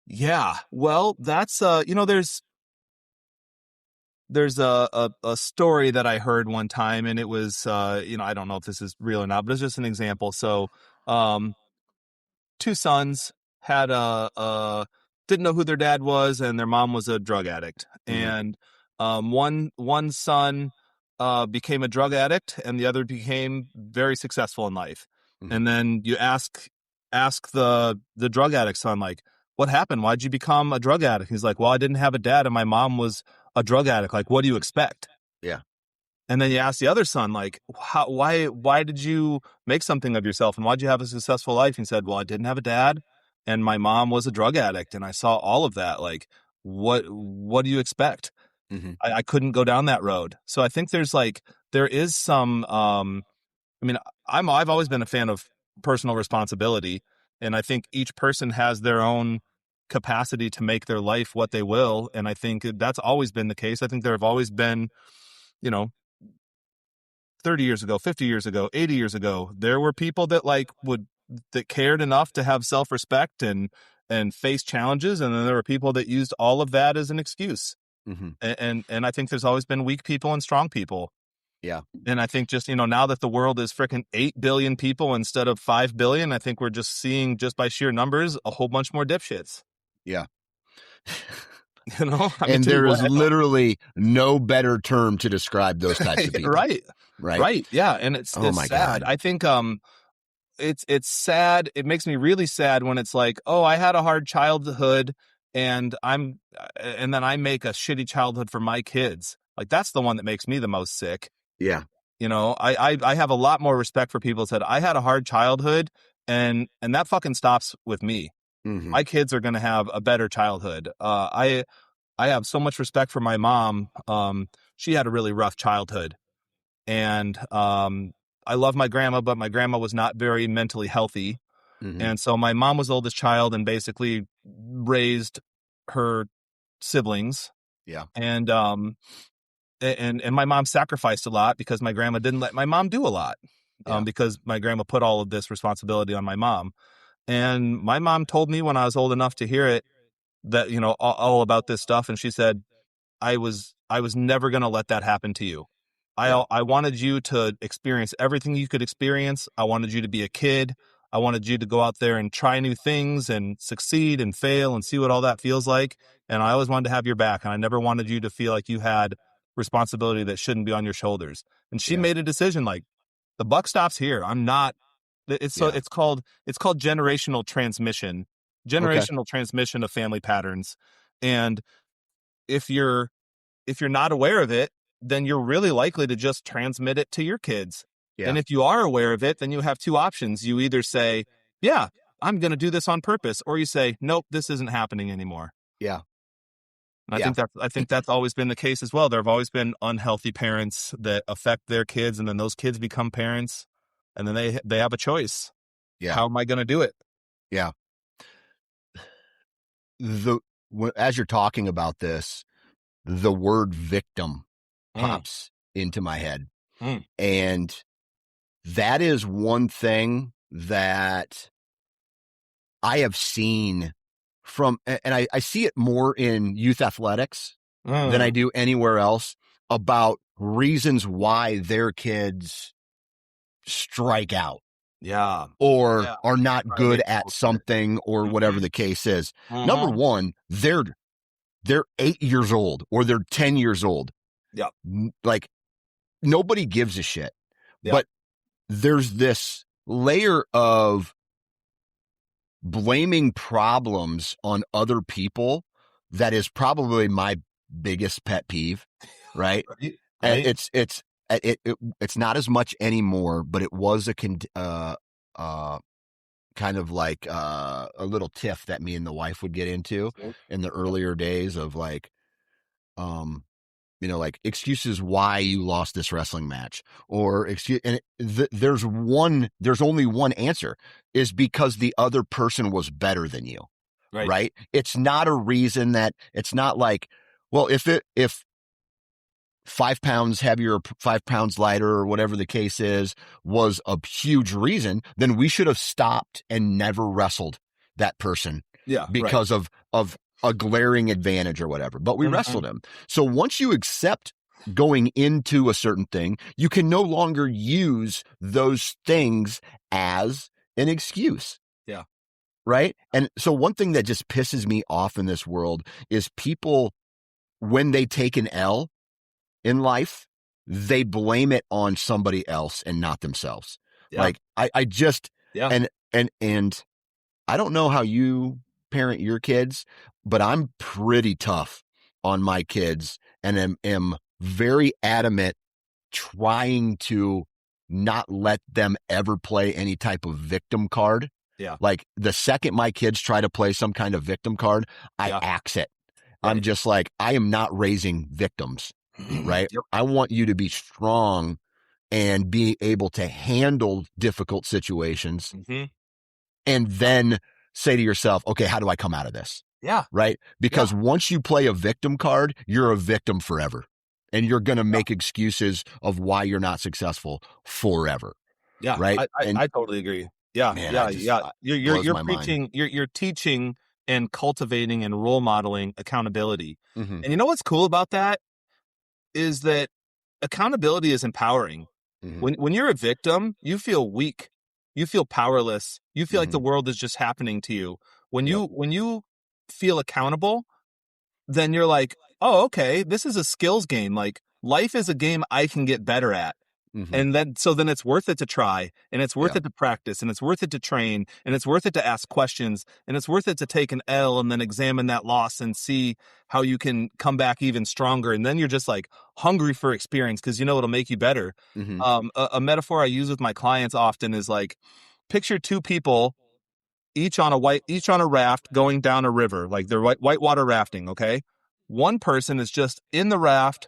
Yeah. Well, that's there's a story that I heard one time, and it was I don't know if this is real or not, but it's just an example. So two sons had didn't know who their dad was, and their mom was a drug addict. And one son became a drug addict, and the other became very successful in life. And then you ask the drug addict son, like, what happened? Why'd you become a drug addict? He's like, well, I didn't have a dad, and my mom was a drug addict. Like, what do you expect? Yeah. And then you ask the other son, like, why did you make something of yourself, and why'd you have a successful life? He said, well, I didn't have a dad, and my mom was a drug addict, and I saw all of that. Like, what do you expect? I couldn't go down that road. So I think there is some, I mean, I've always been a fan of personal responsibility, and I think each person has their own capacity to make their life what they will. And I think that's always been the case. I think there have always been, 30 years ago, 50 years ago, 80 years ago, there were people that that cared enough to have self-respect and face challenges. And then there were people that used all of that as an excuse. And I think there's always been weak people and strong people. Yeah. And I think just, now that the world is freaking 8 billion people instead of 5 billion, I think we're just seeing, just by sheer numbers, a whole bunch more dipshits. Yeah. And there is literally no better term to describe those types of people. Right. Yeah. And it's sad. God. I think it's sad. It makes me really sad when it's like, oh, I had a hard childhood and then I make a shitty childhood for my kids. Like, that's the one that makes me the most sick. Yeah. I have a lot more respect for people that said I had a hard childhood and that fucking stops with me. My kids are going to have a better childhood. I have so much respect for my mom. She had a really rough childhood, and I love my grandma, but my grandma was not very mentally healthy. And so my mom was the oldest child and basically raised her siblings. Yeah. And my mom sacrificed a lot because my grandma didn't let my mom do a lot, Yeah. because my grandma put all of this responsibility on my mom. And my mom told me when I was old enough to hear it that, all about this stuff. And she said, I was never going to let that happen to you. Yeah. I wanted you to experience everything you could experience. I wanted you to be a kid. I wanted you to go out there and try new things and succeed and fail and see what all that feels like. And I always wanted to have your back. And I never wanted you to feel like you had responsibility that shouldn't be on your shoulders. And she Yeah. made a decision like, the buck stops here. I'm not. Yeah. It's called Okay. generational transmission of family patterns. And if you're if you're not aware of it, then you're really likely to just transmit it to your kids. Yeah. And if you are aware of it, then you have two options. You either say, yeah, I'm going to do this on purpose, or you say, nope, this isn't happening anymore. Yeah. And Yeah. I think that's always been the case as well. There have always been unhealthy parents that affect their kids, and then those kids become parents, and then they have a choice. Yeah. How am I going to do it? Yeah. The as you're talking about this, the word victim Mm, pops into my head. mm, And that is one thing that I have seen and I see it more in youth athletics than I mm. do anywhere else, about reasons why their kids strike out Yeah. or Yeah. are not Try to good make at bullshit. something or whatever Mm-hmm. the case is. Number Mm-hmm. one, they're 8 years old or they're 10 years old. Yep. Like, nobody gives a shit. Yep. But there's this layer of blaming problems on other people that is probably my biggest pet peeve, right? Right. And Right. it's not as much anymore, but it was uh kind of like a little tiff that me and the wife would get into in the earlier days of like, um like excuses why you lost this wrestling match, or excuse. And there's only one answer, is because the other person was better than you, Right. right? It's not a reason that it's not like, well, if 5 pounds heavier, 5 pounds lighter, or whatever the case is, was a huge reason, then we should have stopped and never wrestled that person Yeah. Right. because of a glaring advantage or whatever. But we Mm-hmm. wrestled him. So once you accept going into a certain thing, you can no longer use those things as an excuse. Yeah. Right. And so one thing that just pisses me off in this world is people, when they take an L in life, they blame it on somebody else and not themselves. Yeah. Like I just, Yeah. and I don't know how you parent your kids, but I'm pretty tough on my kids and am very adamant trying to not let them ever play any type of victim card. Yeah. Like, the second my kids try to play some kind of victim card, I Yeah. axe it. Right. I'm just like, I am not raising victims, right? Yep. I want you to be strong and be able to handle difficult situations, Mm-hmm. and then say to yourself, okay, how do I come out of this? Yeah. Right? Because once you play a victim card, you're a victim forever. And you're going to make excuses of why you're not successful forever. Yeah. Right? I totally agree. Yeah. Man, Yeah. Yeah. blows You're my mind. preaching, you're teaching and cultivating and role modeling accountability. Mm-hmm. And you know what's cool about that is that accountability is empowering. Mm-hmm. When you're a victim, you feel weak. You feel powerless. You feel like the Mm-hmm. world is just happening to you. When Yep. you feel accountable, then you're like, oh, okay, this is a skills game. Like, life is a game I can get better at. Mm-hmm. And then it's worth it to try, and it's worth Yeah. it to practice, and it's worth it to train, and it's worth it to ask questions, and it's worth it to take an L and then examine that loss and see how you can come back even stronger. And then you're just like hungry for experience because you know it'll make you better. Mm-hmm. A metaphor I use with my clients often is like, picture two people each on a raft going down a river, like they're whitewater rafting. Okay, one person is just in the raft,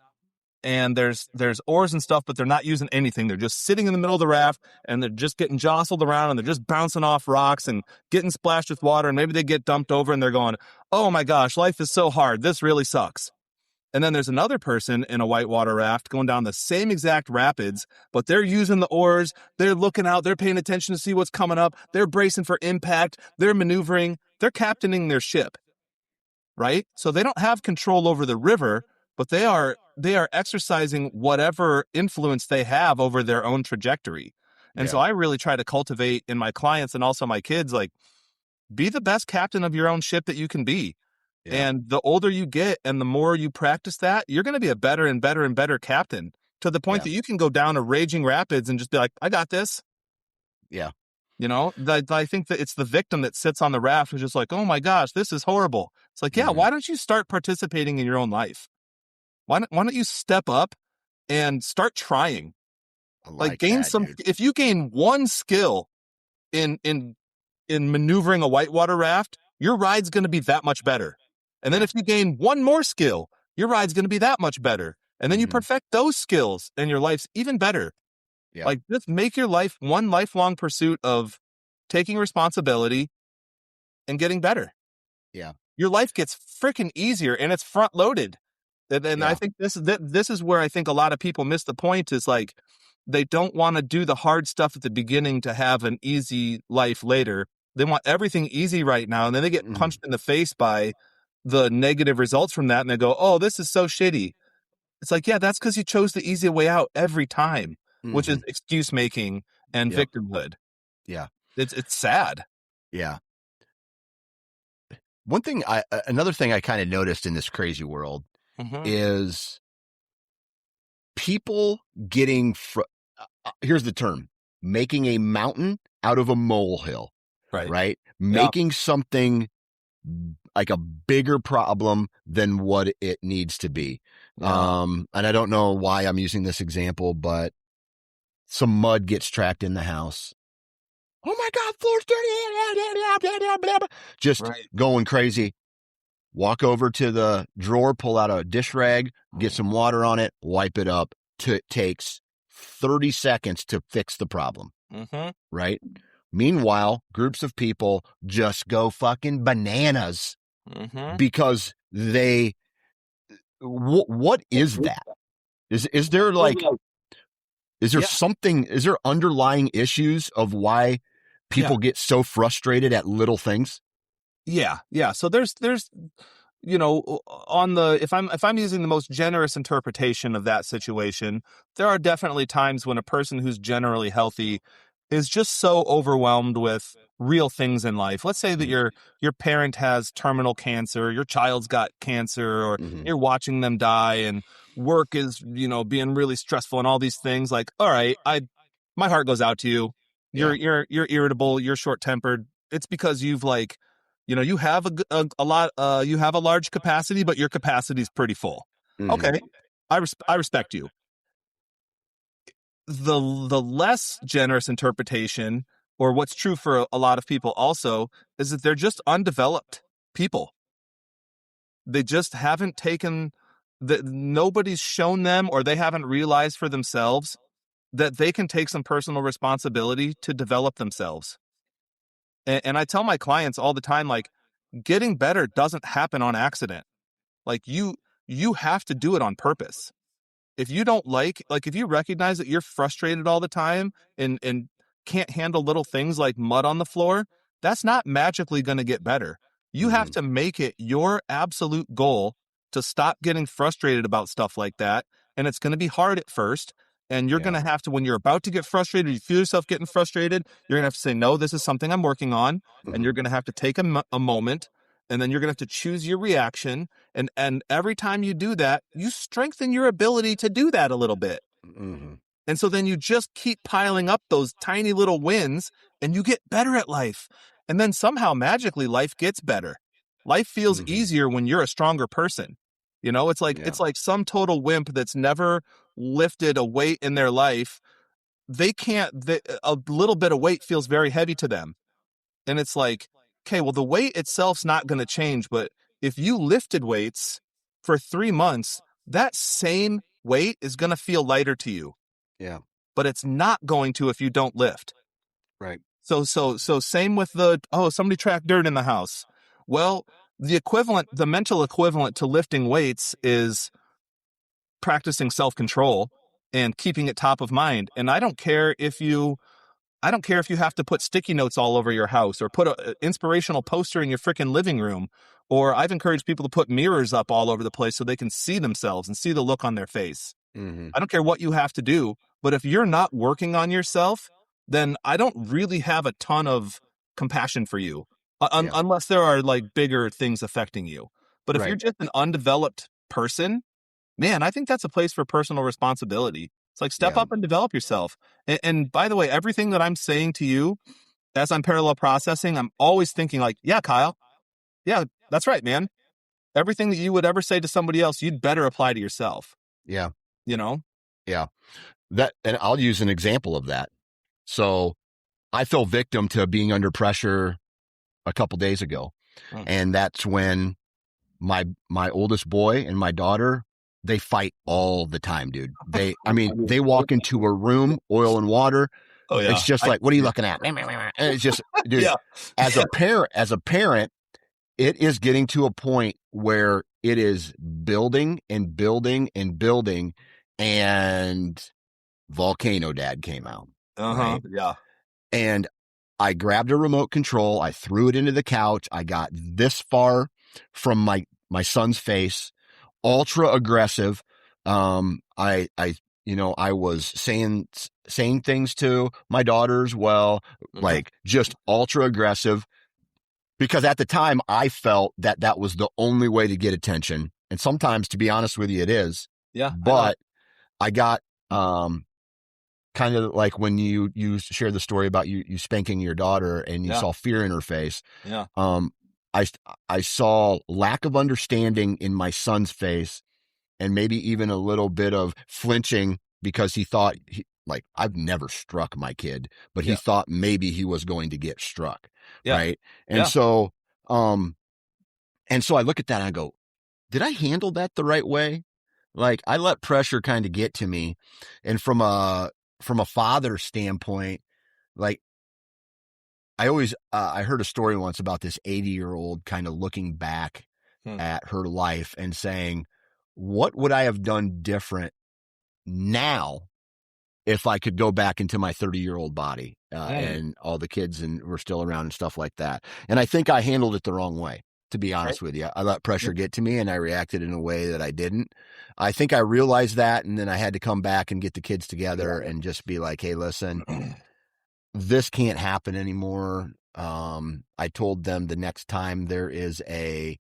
and there's oars and stuff, but they're not using anything. They're just sitting in the middle of the raft, and they're just getting jostled around, and they're just bouncing off rocks and getting splashed with water, and maybe they get dumped over, and they're going, oh my gosh, life is so hard. This really sucks. And then there's another person in a whitewater raft going down the same exact rapids, but they're using the oars. They're looking out. They're paying attention to see what's coming up. They're bracing for impact. They're maneuvering. They're captaining their ship, right? So they don't have control over the river, but they are exercising whatever influence they have over their own trajectory. And so Yeah. I really try to cultivate in my clients and also my kids, like, be the best captain of your own ship that you can be. Yeah. And the older you get and the more you practice that, you're going to be a better and better and better captain, to the point Yeah. that you can go down a raging rapids and just be like, I got this. Yeah. I think that it's the victim that sits on the raft who's just like, oh my gosh, this is horrible. It's like, yeah, Mhm. why don't you start participating in your own life? Why don't you step up and start trying? I Like, like gain that, some, dude. if you gain one skill in maneuvering a whitewater raft, your ride's going to be that much better. And then Yeah. if you gain one more skill, your ride's going to be that much better. And then you Mhm. perfect those skills and your life's even better. Yeah. Like, just make your life one lifelong pursuit of taking responsibility and getting better. Yeah. Your life gets freaking easier and it's front loaded. And I Yeah. think this is where I think a lot of people miss the point, is like, they don't want to do the hard stuff at the beginning to have an easy life later. They want everything easy right now, and then they get Mhm. punched in the face by the negative results from that, and they go, "Oh, this is so shitty." It's like, yeah, that's because you chose the easy way out every time, which is Mhm. excuse making and Yep. victimhood. Yeah. It's sad. Yeah. Another thing I kind of noticed in this crazy world Mm-hmm. is people getting here's the term, making a mountain out of a molehill, Right. right? Yeah. Making something like a bigger problem than what it needs to be. Yeah. And I don't know why I'm using this example, but some mud gets trapped in the house. Oh my God, floor's dirty. Just Right. going crazy. Walk over to the drawer, pull out a dish rag, get some water on it, wipe it up. It takes 30 seconds to fix the problem, Mm-hmm. right? Meanwhile, groups of people just go fucking bananas Mm-hmm. because what is that? Is there like, Yeah. is there underlying issues of why Yeah. people get so frustrated at little things? Yeah. Yeah. So there's on the, if I'm using the most generous interpretation of that situation, there are definitely times when a person who's generally healthy is just so overwhelmed with real things in life. Let's say that your parent has terminal cancer, your child's got cancer, or Mm-hmm. you're watching them die, and work is, being really stressful and all these things. Like, all right, my heart goes out to you. You're Yeah. you're irritable, you're short-tempered. It's because you've, like, you have a lot, you have a large capacity, but your capacity is pretty full. Mm-hmm. Okay. I respect you. The less generous interpretation, or what's true for a lot of people also, is that they're just undeveloped people. They just haven't taken that, nobody's shown them, or they haven't realized for themselves that they can take some personal responsibility to develop themselves. And I tell my clients all the time, like, getting better doesn't happen on accident. Like, you have to do it on purpose. If you don't if you recognize that you're frustrated all the time and can't handle little things like mud on the floor, that's not magically going to get better. You have Mm-hmm. to make it your absolute goal to stop getting frustrated about stuff like that. And it's going to be hard at first. And you're going Yeah. to have to, when you're about to get frustrated, you feel yourself getting frustrated, you're going to have to say, no, this is something I'm working on. And Mm-hmm. you're going to have to take a moment, and then you're going to have to choose your reaction. And every time you do that, you strengthen your ability to do that a little bit. Mm-hmm. And so then you just keep piling up those tiny little wins, and you get better at life. And then somehow magically life gets better. Life feels Mm-hmm. easier when you're a stronger person. It's like Yeah. it's like some total wimp that's never lifted a weight in their life. A little bit of weight feels very heavy to them. And it's like, okay, well, the weight itself's not going to change, but if you lifted weights for 3 months, that same weight is going to feel lighter to you, Yeah. but it's not going to if you don't lift. Right. So same with somebody tracked dirt in the house. Well, the mental equivalent to lifting weights is practicing self-control and keeping it top of mind. And I don't care if you have to put sticky notes all over your house or put an inspirational poster in your freaking living room. Or I've encouraged people to put mirrors up all over the place so they can see themselves and see the look on their face. Mm-hmm. I don't care what you have to do, but if you're not working on yourself, then I don't really have a ton of compassion for you, Yeah. unless there are like bigger things affecting you. But if you're Right. just an undeveloped person, man, I think that's a place for personal responsibility. It's like step Yeah. up and develop yourself. And by the way, everything that I'm saying to you as I'm parallel processing, I'm always thinking like, yeah, Kyle, yeah, that's right, man. Everything that you would ever say to somebody else, you'd better apply to yourself, Yeah. you know? Yeah. And I'll use an example of that. So I fell victim to being under pressure a couple days ago. Mm. And that's when my oldest boy and my daughter, they fight all the time, dude. They walk into a room, oil and water. Oh It's yeah. just like, what are you looking at? And it's just, dude, Yeah. as a parent, it is getting to a point where it is building and building and building, and Volcano Dad came out, Uh-huh. right? Yeah. And I grabbed a remote control. I threw it into the couch. I got this far from my son's face, ultra aggressive. I was saying things to my daughter as well, Mm-hmm. like just ultra aggressive, because at the time I felt that that was the only way to get attention. And sometimes, to be honest with you, it is. Yeah, I know. But I got, kind of like when you shared the story about you spanking your daughter and you Yeah. saw fear in her face. Yeah. Um, I I saw lack of understanding in my son's face, and maybe even a little bit of flinching because he thought like I've never struck my kid, but he Yeah. thought maybe he was going to get struck, Yeah. right? And Yeah. so, I look at that and I go, did I handle that the right way? Like I let pressure kind of get to me, and from a father standpoint, like I heard a story once about this 80-year-old kind of looking back Hmm. at her life and saying, what would I have done different now if I could go back into my 30-year-old body, Mm. and all the kids and were still around and stuff like that. And I think I handled it the wrong way, to be Okay. honest with you. I let pressure get to me and I reacted in a way that I didn't. I think I realized that, and then I had to come back and get the kids together and just be like, hey, listen, this can't happen anymore. I told them the next time there is an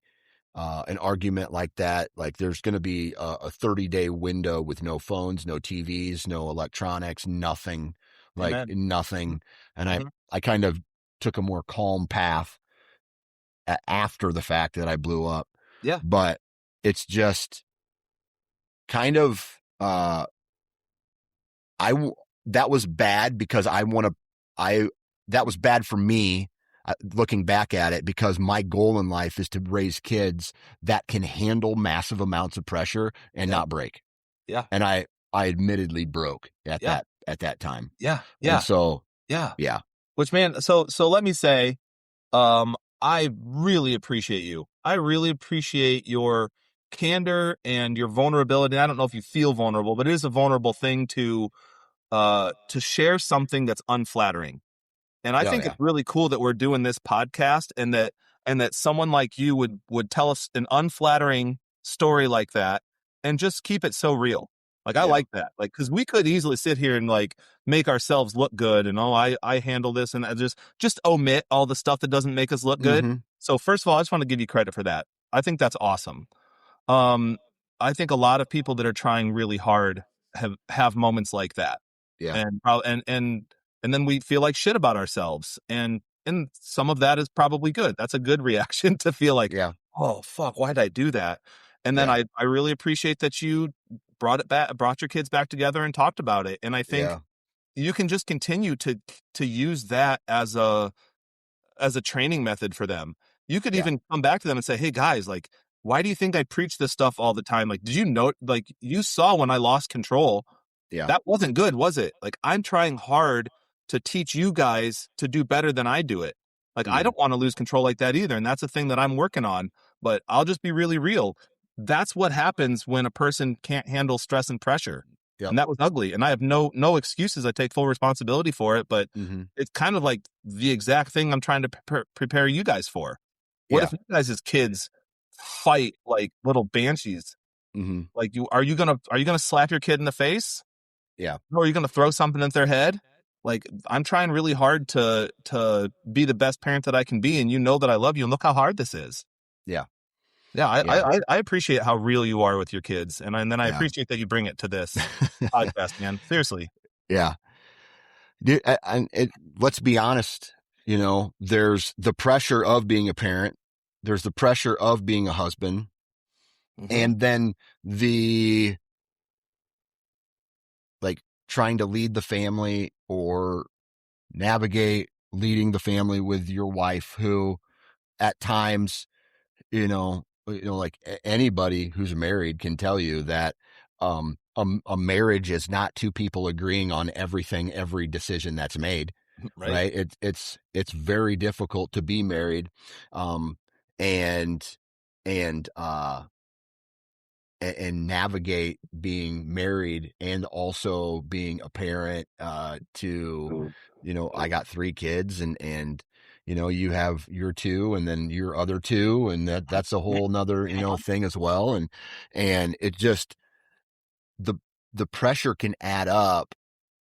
argument like that, like there's going to be a 30-day window with no phones, no TVs, no electronics, nothing, like Amen. nothing. And Mm-hmm. I kind of took a more calm path after the fact that I blew up. Yeah. But it's just kind of, that was bad because that was bad for me, looking back at it, because my goal in life is to raise kids that can handle massive amounts of pressure and Yeah. not break. Yeah. And I admittedly broke Yeah. at that time. Yeah. And Yeah. so, Yeah. yeah, Which, man, so let me say, I really appreciate you. I really appreciate your candor and your vulnerability. I don't know if you feel vulnerable, but it is a vulnerable thing to share something that's unflattering. And I oh think yeah, it's really cool that we're doing this podcast, and that someone like you would tell us an unflattering story like that and just keep it so real. Like I yeah, like that. Like cuz we could easily sit here and like make ourselves look good and I handle this, and I just omit all the stuff that doesn't make us look good. mm-hmm, So first of all, I just want to give you credit for that. I think that's awesome. Um I think a lot of people that are trying really hard have moments like that, yeah, and then we feel like shit about ourselves, and some of that is probably good. That's a good reaction to feel like, yeah, oh fuck, why did I do that? And then yeah, I really appreciate that you brought your kids back together and talked about it. And I think yeah, you can just continue to use that as a training method for them. You could yeah, even come back to them and say, hey guys, like, why do you think I preach this stuff all the time? Like, did you know, like, you saw when I lost control, yeah, that wasn't good, was it? Like, I'm trying hard to teach you guys to do better than I do it. Like, I mm, don't want to lose control like that either. And that's a thing that I'm working on, but I'll just be really real. that's what happens when a person can't handle stress and pressure. Yep. And that was ugly. And I have no excuses. I take full responsibility for it, but Mm-hmm. it's kind of like the exact thing I'm trying to prepare you guys for. What Yeah. if you guys as kids fight like little banshees? Mm-hmm. Like are you gonna slap your kid in the face? Yeah. Or are you gonna throw something at their head? Like I'm trying really hard to be the best parent that I can be, and you know that I love you, and look how hard this is. Yeah. Yeah, Yeah. I appreciate how real you are with your kids, and then I Yeah. appreciate that you bring it to this podcast, man. Seriously. Yeah. Dude, let's be honest. There's the pressure of being a parent. There's the pressure of being a husband. Mm-hmm. And then the like trying to lead the family or navigate leading the family with your wife who at times, like anybody who's married can tell you that a marriage is not two people agreeing on everything, every decision that's made. Right. Right. It's very difficult to be married. Um, and, and, uh, and navigate being married and also being a parent, to, I got 3 kids and, you have your 2 and then your other 2. And that's a whole nother, thing as well. And it just, the, the pressure can add up,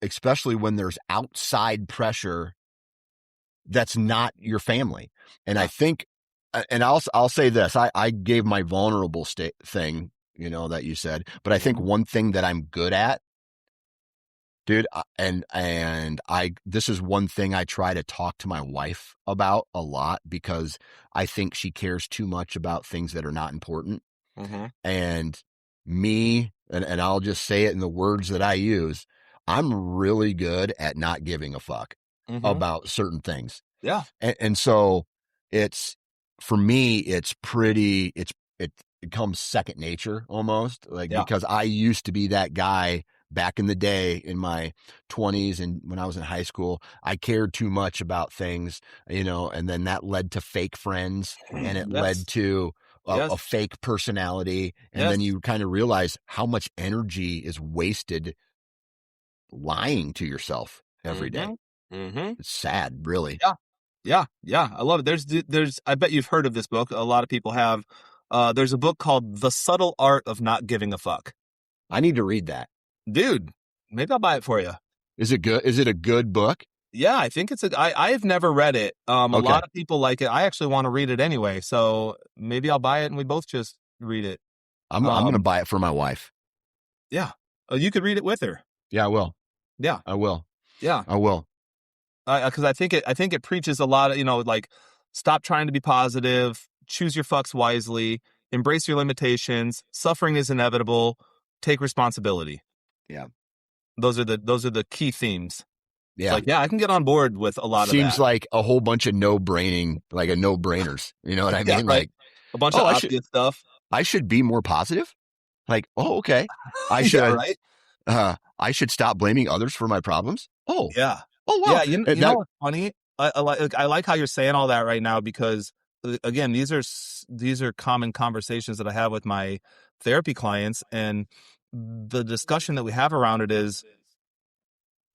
especially when there's outside pressure that's not your family. And I Yeah. think, and I'll say this, I gave my vulnerable state thing, that you said, but I think Mhm. one thing that I'm good at, dude, this is one thing I try to talk to my wife about a lot because I think she cares too much about things that are not important. Mhm. And and I'll just say it in the words that I use, I'm really good at not giving a fuck Mhm. about certain things. Yeah. And so it's, for me, it becomes second nature almost, like, Yeah. because I used to be that guy back in the day in my 20s and when I was in high school. I cared too much about things, and then that led to fake friends and it Yes. led to Yes. a fake personality. And then Yes. you kind of realize how much energy is wasted lying to yourself every day. Mhm. Mhm. It's sad, really. Yeah. Yeah. Yeah. I love it. There's I bet you've heard of this book. A lot of people have. There's a book called The Subtle Art of Not Giving a Fuck. I need to read that. Dude, maybe I'll buy it for you. Is it good? Is it a good book? Yeah, I think I've never read it. A Okay. lot of people like it. I actually want to read it anyway, so maybe I'll buy it and we both just read it. I'm going to Um, buy it for my wife. yeah. You could read it with her. Yeah, I will. Yeah. I will. Yeah. I will. Because I think it preaches a lot of, like, stop trying to be positive, choose your fucks wisely, embrace your limitations, suffering is inevitable, take responsibility. Yeah. Those are the key themes. It's Yeah. like, yeah, I can get on board with a lot of Seems that. like a whole bunch of no-brainers. You know what I Yeah, mean? right. Like, A bunch of oh, obvious stuff. I should be more positive. Like, oh, okay. I Yeah, should, right. I should stop blaming others for my problems. Oh, Yeah. oh, wow. Yeah, And you know what's funny? I like how you're saying all that right now because again, these are common conversations that I have with my therapy clients, and the discussion that we have around it is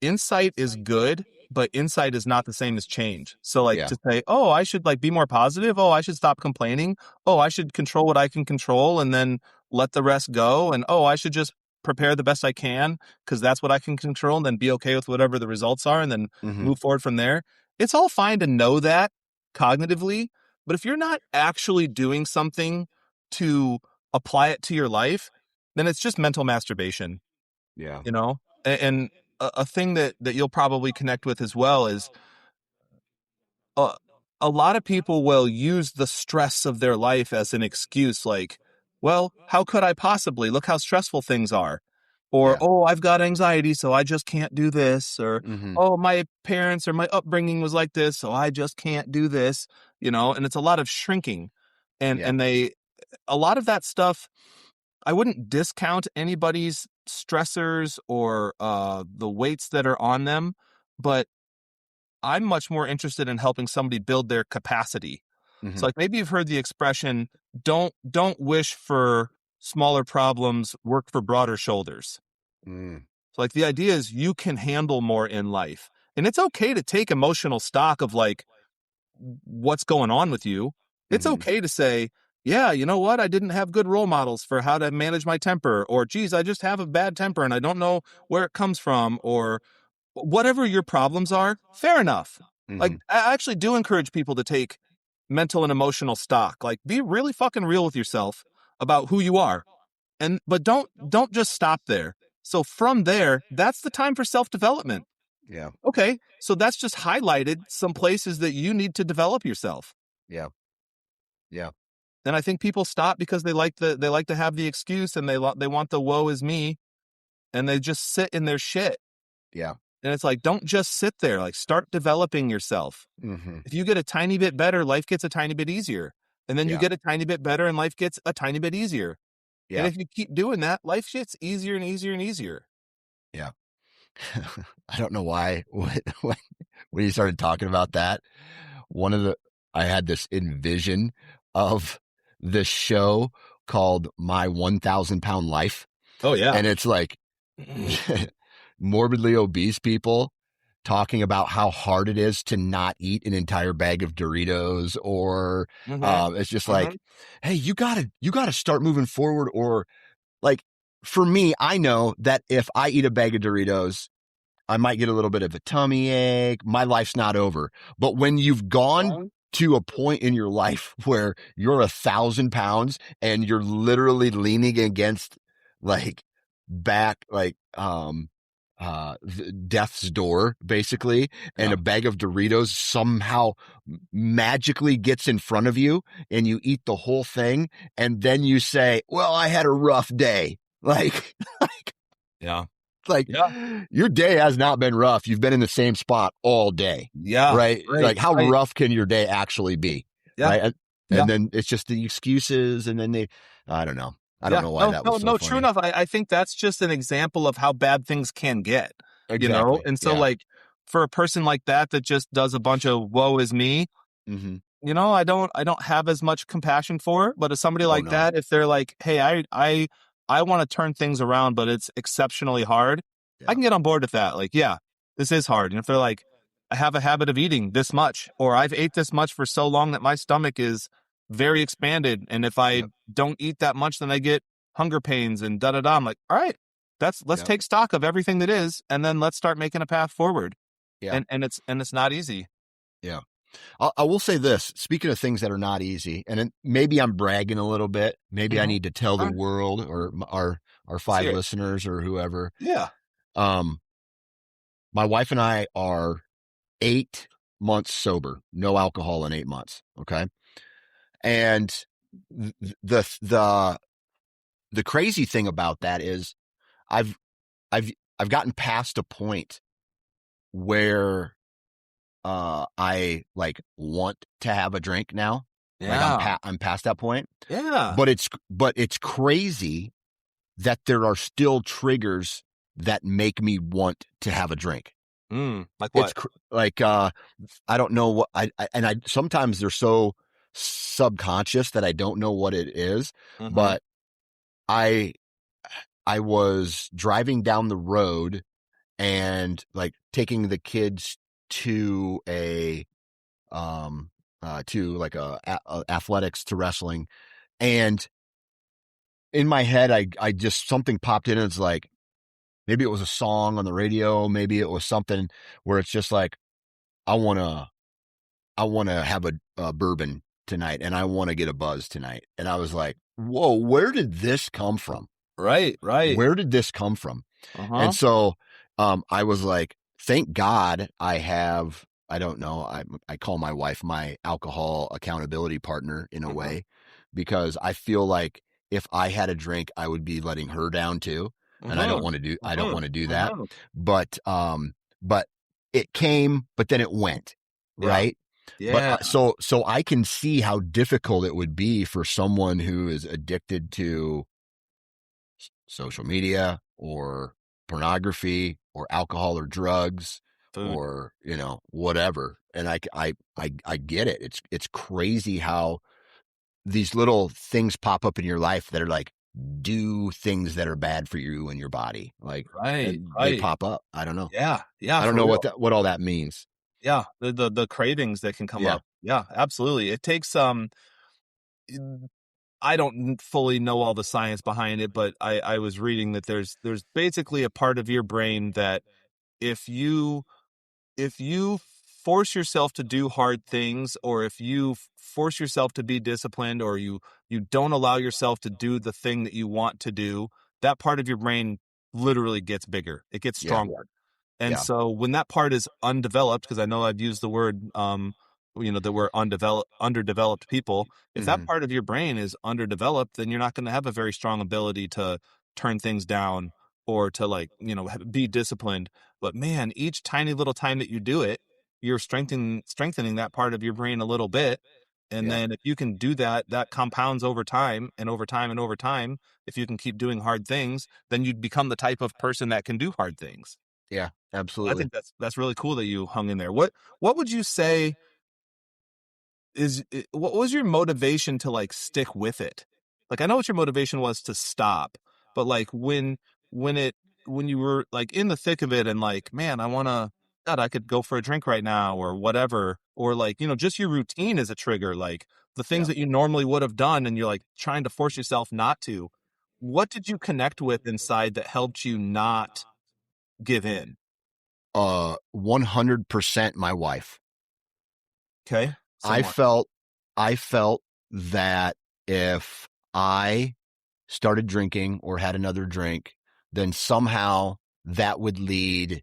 insight is good, but insight is not the same as change. So like yeah. to say, "Oh, I should like be more positive. Oh, I should stop complaining. Oh, I should control what I can control and then let the rest go. And oh, I should just prepare the best I can because that's what I can control and then be okay with whatever the results are and then Mm-hmm. move forward from there." It's all fine to know that cognitively, but if you're not actually doing something to apply it to your life, then it's just mental masturbation, Yeah. you know? And a thing that you'll probably connect with as well is uh, a lot of people will use the stress of their life as an excuse, like, well, how could I possibly? Look how stressful things are. Or, Yeah. oh, I've got anxiety, so I just can't do this. Or, Mm-hmm. oh, my parents or my upbringing was like this, so I just can't do this, and it's a lot of shrinking. Yeah. And a lot of that stuff, I wouldn't discount anybody's stressors or the weights that are on them, but I'm much more interested in helping somebody build their capacity. Mm-hmm. So like maybe you've heard the expression, don't wish for smaller problems, work for broader shoulders. Mm. So like the idea is you can handle more in life. And it's okay to take emotional stock of like what's going on with you. It's Mm-hmm. okay to say, yeah, you know what? I didn't have good role models for how to manage my temper, or geez, I just have a bad temper and I don't know where it comes from, or whatever your problems are. Fair enough. Like, Mm-hmm. I actually do encourage people to take mental and emotional stock. Like, be really fucking real with yourself about who you are. And, but don't just stop there. So from there, that's the time for self development. Yeah. Okay. So that's just highlighted some places that you need to develop yourself. Yeah. Yeah. And I think people stop because they like to have the excuse, and they want the woe is me, and they just sit in their shit. Yeah. And it's like, don't just sit there. Like, start developing yourself. Mm-hmm. If you get a tiny bit better, life gets a tiny bit easier. And then you Yeah. get a tiny bit better and life gets a tiny bit easier. And Yeah. if you keep doing that, life gets easier and easier and easier. Yeah. I don't know why when you started talking about that, one of the I had this envision of this show called My 1,000 Pound Life. Oh yeah. And it's like morbidly obese people talking about how hard it is to not eat an entire bag of Doritos, or Mm-hmm. it's just Mm-hmm. like, hey, you gotta start moving forward. Or like, for me, I know that if I eat a bag of Doritos, I might get a little bit of a tummy ache. My life's not over. But when you've gone to a point in your life where you're 1,000 pounds and you're literally leaning against like back, like, death's door, basically, and Yeah. a bag of Doritos somehow magically gets in front of you and you eat the whole thing. And then you say, well, I had a rough day. Like, Yeah. like Yeah. your day has not been rough. You've been in the same spot all day, Yeah. right? Right. Like, how Right. rough can your day actually be, Yeah. right? And Yeah. then it's just the excuses, and then I don't know. I don't Yeah. know why No, that was no, so no, true funny. enough. I think that's just an example of how bad things can get, you know? Exactly. And so Yeah. like for a person like that that just does a bunch of woe is me, Mm-hmm. you know, I don't have as much compassion for it. But as somebody Oh like no. that, if they're like, hey, I want to turn things around, but it's exceptionally hard, I Yeah. can get on board with that. Like, yeah, this is hard. And if they're like, I have a habit of eating this much, or I've ate this much for so long that my stomach is very expanded, and if I Yep. don't eat that much, then I get hunger pains and da da da. I'm like, all right, let's Yep. take stock of everything that is, and then let's start making a path forward. Yeah. And it's not easy. Yeah. I will say this, speaking of things that are not easy, and maybe I'm bragging a little bit. Maybe I Mm-hmm. need to tell the All right, world, or our let's five hear it. listeners, or whoever. Yeah. Um, my wife and I are 8 months sober, no alcohol in 8 months. Okay. And the the crazy thing about that is I've I've I've gotten past a point where I like want to have a drink now. Like, Yeah. I'm past that point. Yeah. But it's crazy that there are still triggers that make me want to have a drink. Like It's what? like, I don't know what I sometimes they're so subconscious that I don't know what it is, Mm-hmm. but I I was driving down the road and like taking the kids to to like a athletics, to wrestling, and in my head I just, something popped in, and it's like, maybe it was a song on the radio, maybe it was something where it's just like, I want to I want to have a bourbon tonight, and I want to get a buzz tonight. And I was like, whoa, where did this come from? Right. Right. Where did this come from? And Uh-huh. so, I was like, thank God I have, I don't know, I call my wife my alcohol accountability partner in a Mm-hmm. way, because I feel like if I had a drink, I would be letting her down too. And Mm-hmm. I don't Mm-hmm. want to do that. Mm-hmm. But it came, but then it went, Yeah. right? But Yeah. so I can see how difficult it would be for someone who is addicted to social media or pornography or alcohol or drugs, Food. or, whatever. And I get it. It's crazy how these little things pop up in your life that are like, do things that are bad for you and your body. Like, Right, they right. pop up. I don't know. Yeah, yeah, I don't for know real. what all that means. Yeah, the cravings that can come Yeah. up. Yeah, absolutely. It takes I don't fully know all the science behind it, but I was reading that there's basically a part of your brain that if you if you force yourself to do hard things, or if you force yourself to be disciplined, or you don't allow yourself to do the thing that you want to do, that part of your brain literally gets bigger. It gets Yeah. stronger. And Yeah. so when that part is undeveloped, because I know I've used the word, that we're underdeveloped people. If that Hmm. part of your brain is underdeveloped, then you're not going to have a very strong ability to turn things down, or to, like, be disciplined. But man, each tiny little time that you do it, you're strengthening that part of your brain a little bit. And Yeah. then if you can do that, that compounds over time and over time and over time. If you can keep doing hard things, then you'd become the type of person that can do hard things. Yeah. I Absolutely. think that's really cool that you hung in there. What would you say what was your motivation to, like, stick with it? Like, I know what your motivation was to stop, but, like, when it when you were, like, in the thick of it, and, like, man, God, I could go for a drink right now, or whatever, or, like, just your routine is a trigger, like the things Yeah. that you normally would have done, and you're, like, trying to force yourself not to. What did you connect with inside that helped you not give in? 100% my wife. Okay, I same one. felt, I felt that if I started drinking or had another drink, then somehow that would lead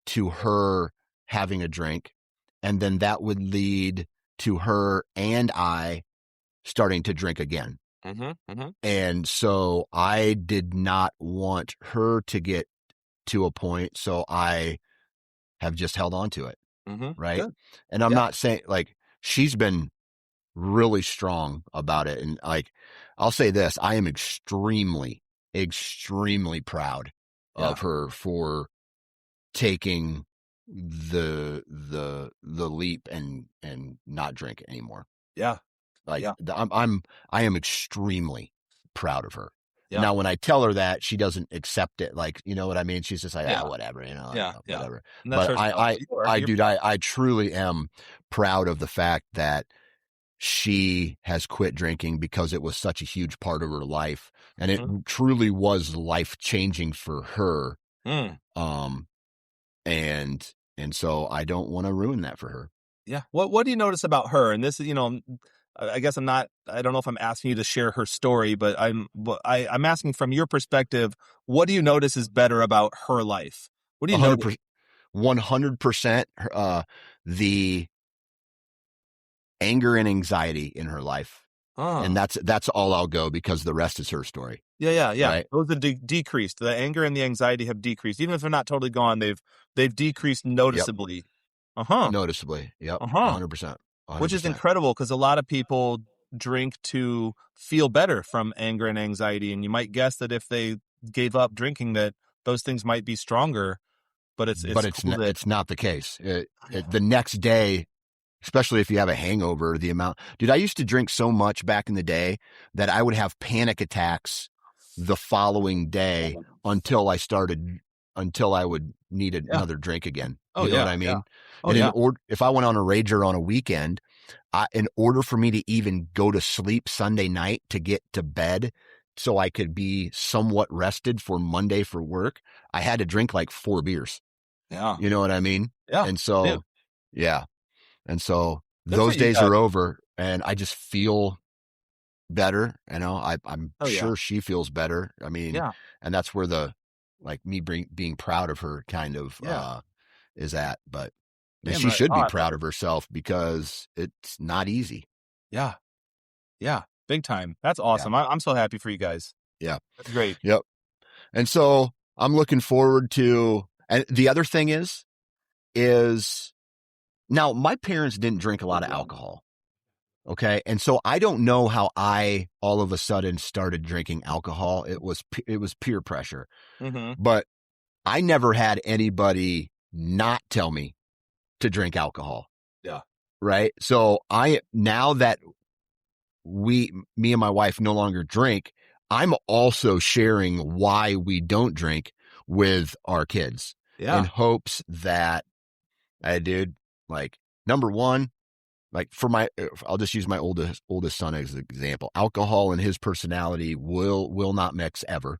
to her having a drink. And then that would lead to her and I starting to drink again. Mm-hmm. Mm-hmm. And so I did not want her to get to a point. So I have just held on to it. Mm-hmm. Right. Good. And I'm Yeah. not saying, like, she's been really strong about it. And, like, I'll say this, I am extremely, extremely proud Yeah. of her for taking the leap and not drink anymore. Yeah. Like, Yeah. I am extremely proud of her. Yeah. Now, when I tell her that, she doesn't accept it. Like, you know what I mean? She's just like, ah, Yeah. whatever, like, Yeah. Yeah. whatever. And that's But her stuff. You're dude, I truly am proud of the fact that she has quit drinking because it was such a huge part of her life. And it Mhm. truly was life changing for her. Mm. Um, and so I don't want to ruin that for her. Yeah. What do you notice about her? And this is, I guess I don't know if I'm asking you to share her story, but I'm asking from your perspective, what do you notice is better about her life? What do you notice? 100%, 100%, the anger and anxiety in her life. And Oh, that's all I'll go, because the rest is her story. yeah, yeah, yeah. Right. Those have decreased. The anger and the anxiety have decreased. Even if they're not totally gone, they've decreased Yep. noticeably. Uh-huh. Noticeably. Yep. Uh-huh. 100%. Which is 100%. incredible, because a lot of people drink to feel better from anger and anxiety, and you might guess that if they gave up drinking, that those things might be stronger. But But it's cool that. it's not the case. Yeah. The next day, especially if you have a hangover, the amount, dude, I used to drink so much back in the day that I would have panic attacks the following day until I would need Yeah. another drink again. Oh You know what yeah. I Yeah. mean? Oh And yeah. if I went on a rager on a weekend, in order for me to even go to sleep Sunday night to get to bed so I could be somewhat rested for Monday for work, I had to drink like 4 beers. Yeah. You know what I mean? Yeah. And Yeah. so, yeah. And so Good for those you days guys. are over, and I just feel better. I'm Oh yeah. sure she feels better. I mean, Yeah. and that's where like me being proud of her kind of, Yeah. is at, and Damn she right. should Oh, be I love proud it. of herself because it's not easy. Yeah. Yeah. Big time. That's Yeah. awesome. I'm so happy for you guys. Yeah. That's great. Yep. And so I'm looking forward to, and the other thing is now my parents didn't drink a lot of alcohol. Okay. And so I don't know how I all of a sudden started drinking alcohol. It was peer pressure, Mm-hmm. but I never had anybody not tell me to drink alcohol. Yeah. Right. So now that me and my wife no longer drink, I'm also sharing why we don't drink with our kids in Yeah. hopes that, hey, dude, like, number one, like I'll just use my oldest son as an example. Alcohol and his personality will not mix ever.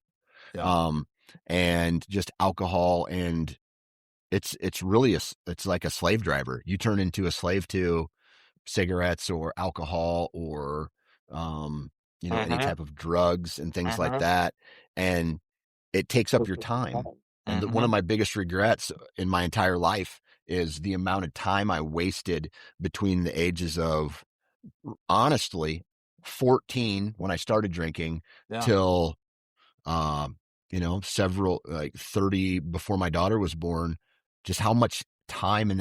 Yeah. Um, and just alcohol, and it's really it's like a slave driver. You turn into a slave to cigarettes or alcohol or, um, any Mm-hmm. type of drugs and things like Mm-hmm. that. And it takes up your time. And one Mm-hmm. of my biggest regrets in my entire life is the amount of time I wasted between the ages of, honestly, 14 when I started drinking Yeah. till, several, like 30 before my daughter was born. Just how much time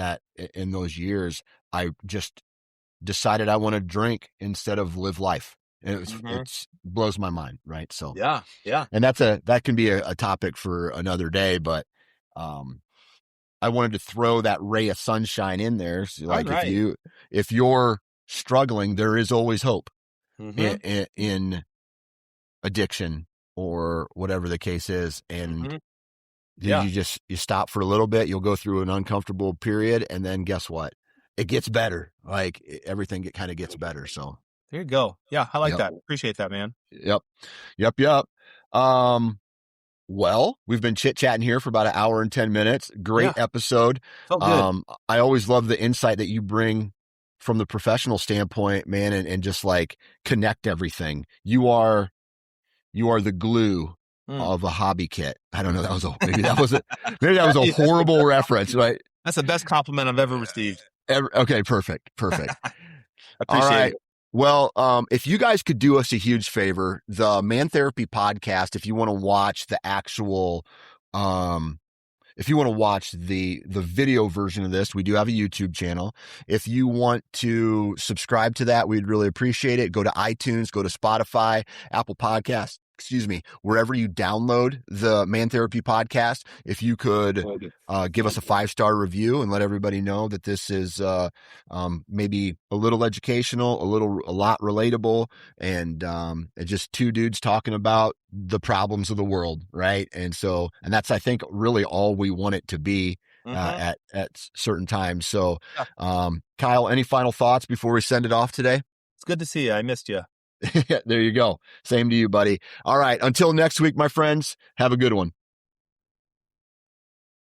in those years I just decided I want to drink instead of live life. And Mm-hmm. it's blows my mind, right? So, Yeah. Yeah. and that can be a topic for another day, but um I wanted to throw that ray of sunshine in there. So, All like, right. if you're struggling, there is always hope Mm-hmm. in addiction or whatever the case is. And Mm-hmm. Yeah. you stop for a little bit, you'll go through an uncomfortable period, and then guess what? It gets better. Like, everything kind of gets better. So, There you go. Yeah, I like yep, that. Appreciate that, man. yep, yep. Um, Well, we've been chit chatting here for about an hour and 10 minutes. Yeah. Great episode. Felt good. I always love the insight that you bring from the professional standpoint, man, and just like connect everything. You are the glue Mm. of a hobby kit. I don't know. Maybe that was a horrible reference, right? That's the best compliment I've ever received. Okay, perfect. Perfect. All Appreciate right. it. Well, if you guys could do us a huge favor, the Man Therapy podcast, if you want to watch the actual, if you want to watch the video version of this, we do have a YouTube channel. If you want to subscribe to that, we'd really appreciate it. Go to iTunes, go to Spotify, Apple Podcasts, excuse me, wherever you download the Man Therapy podcast. If you could give us a 5-star review and let everybody know that this is maybe a little educational, a lot relatable, and it's just two dudes talking about the problems of the world, right? And that's, I think, really all we want it to be Mm-hmm. at certain times. So, Yeah. Kyle, any final thoughts before we send it off today? It's good to see you. I missed you. There you go. Same to you, buddy. All right. Until next week, my friends, have a good one.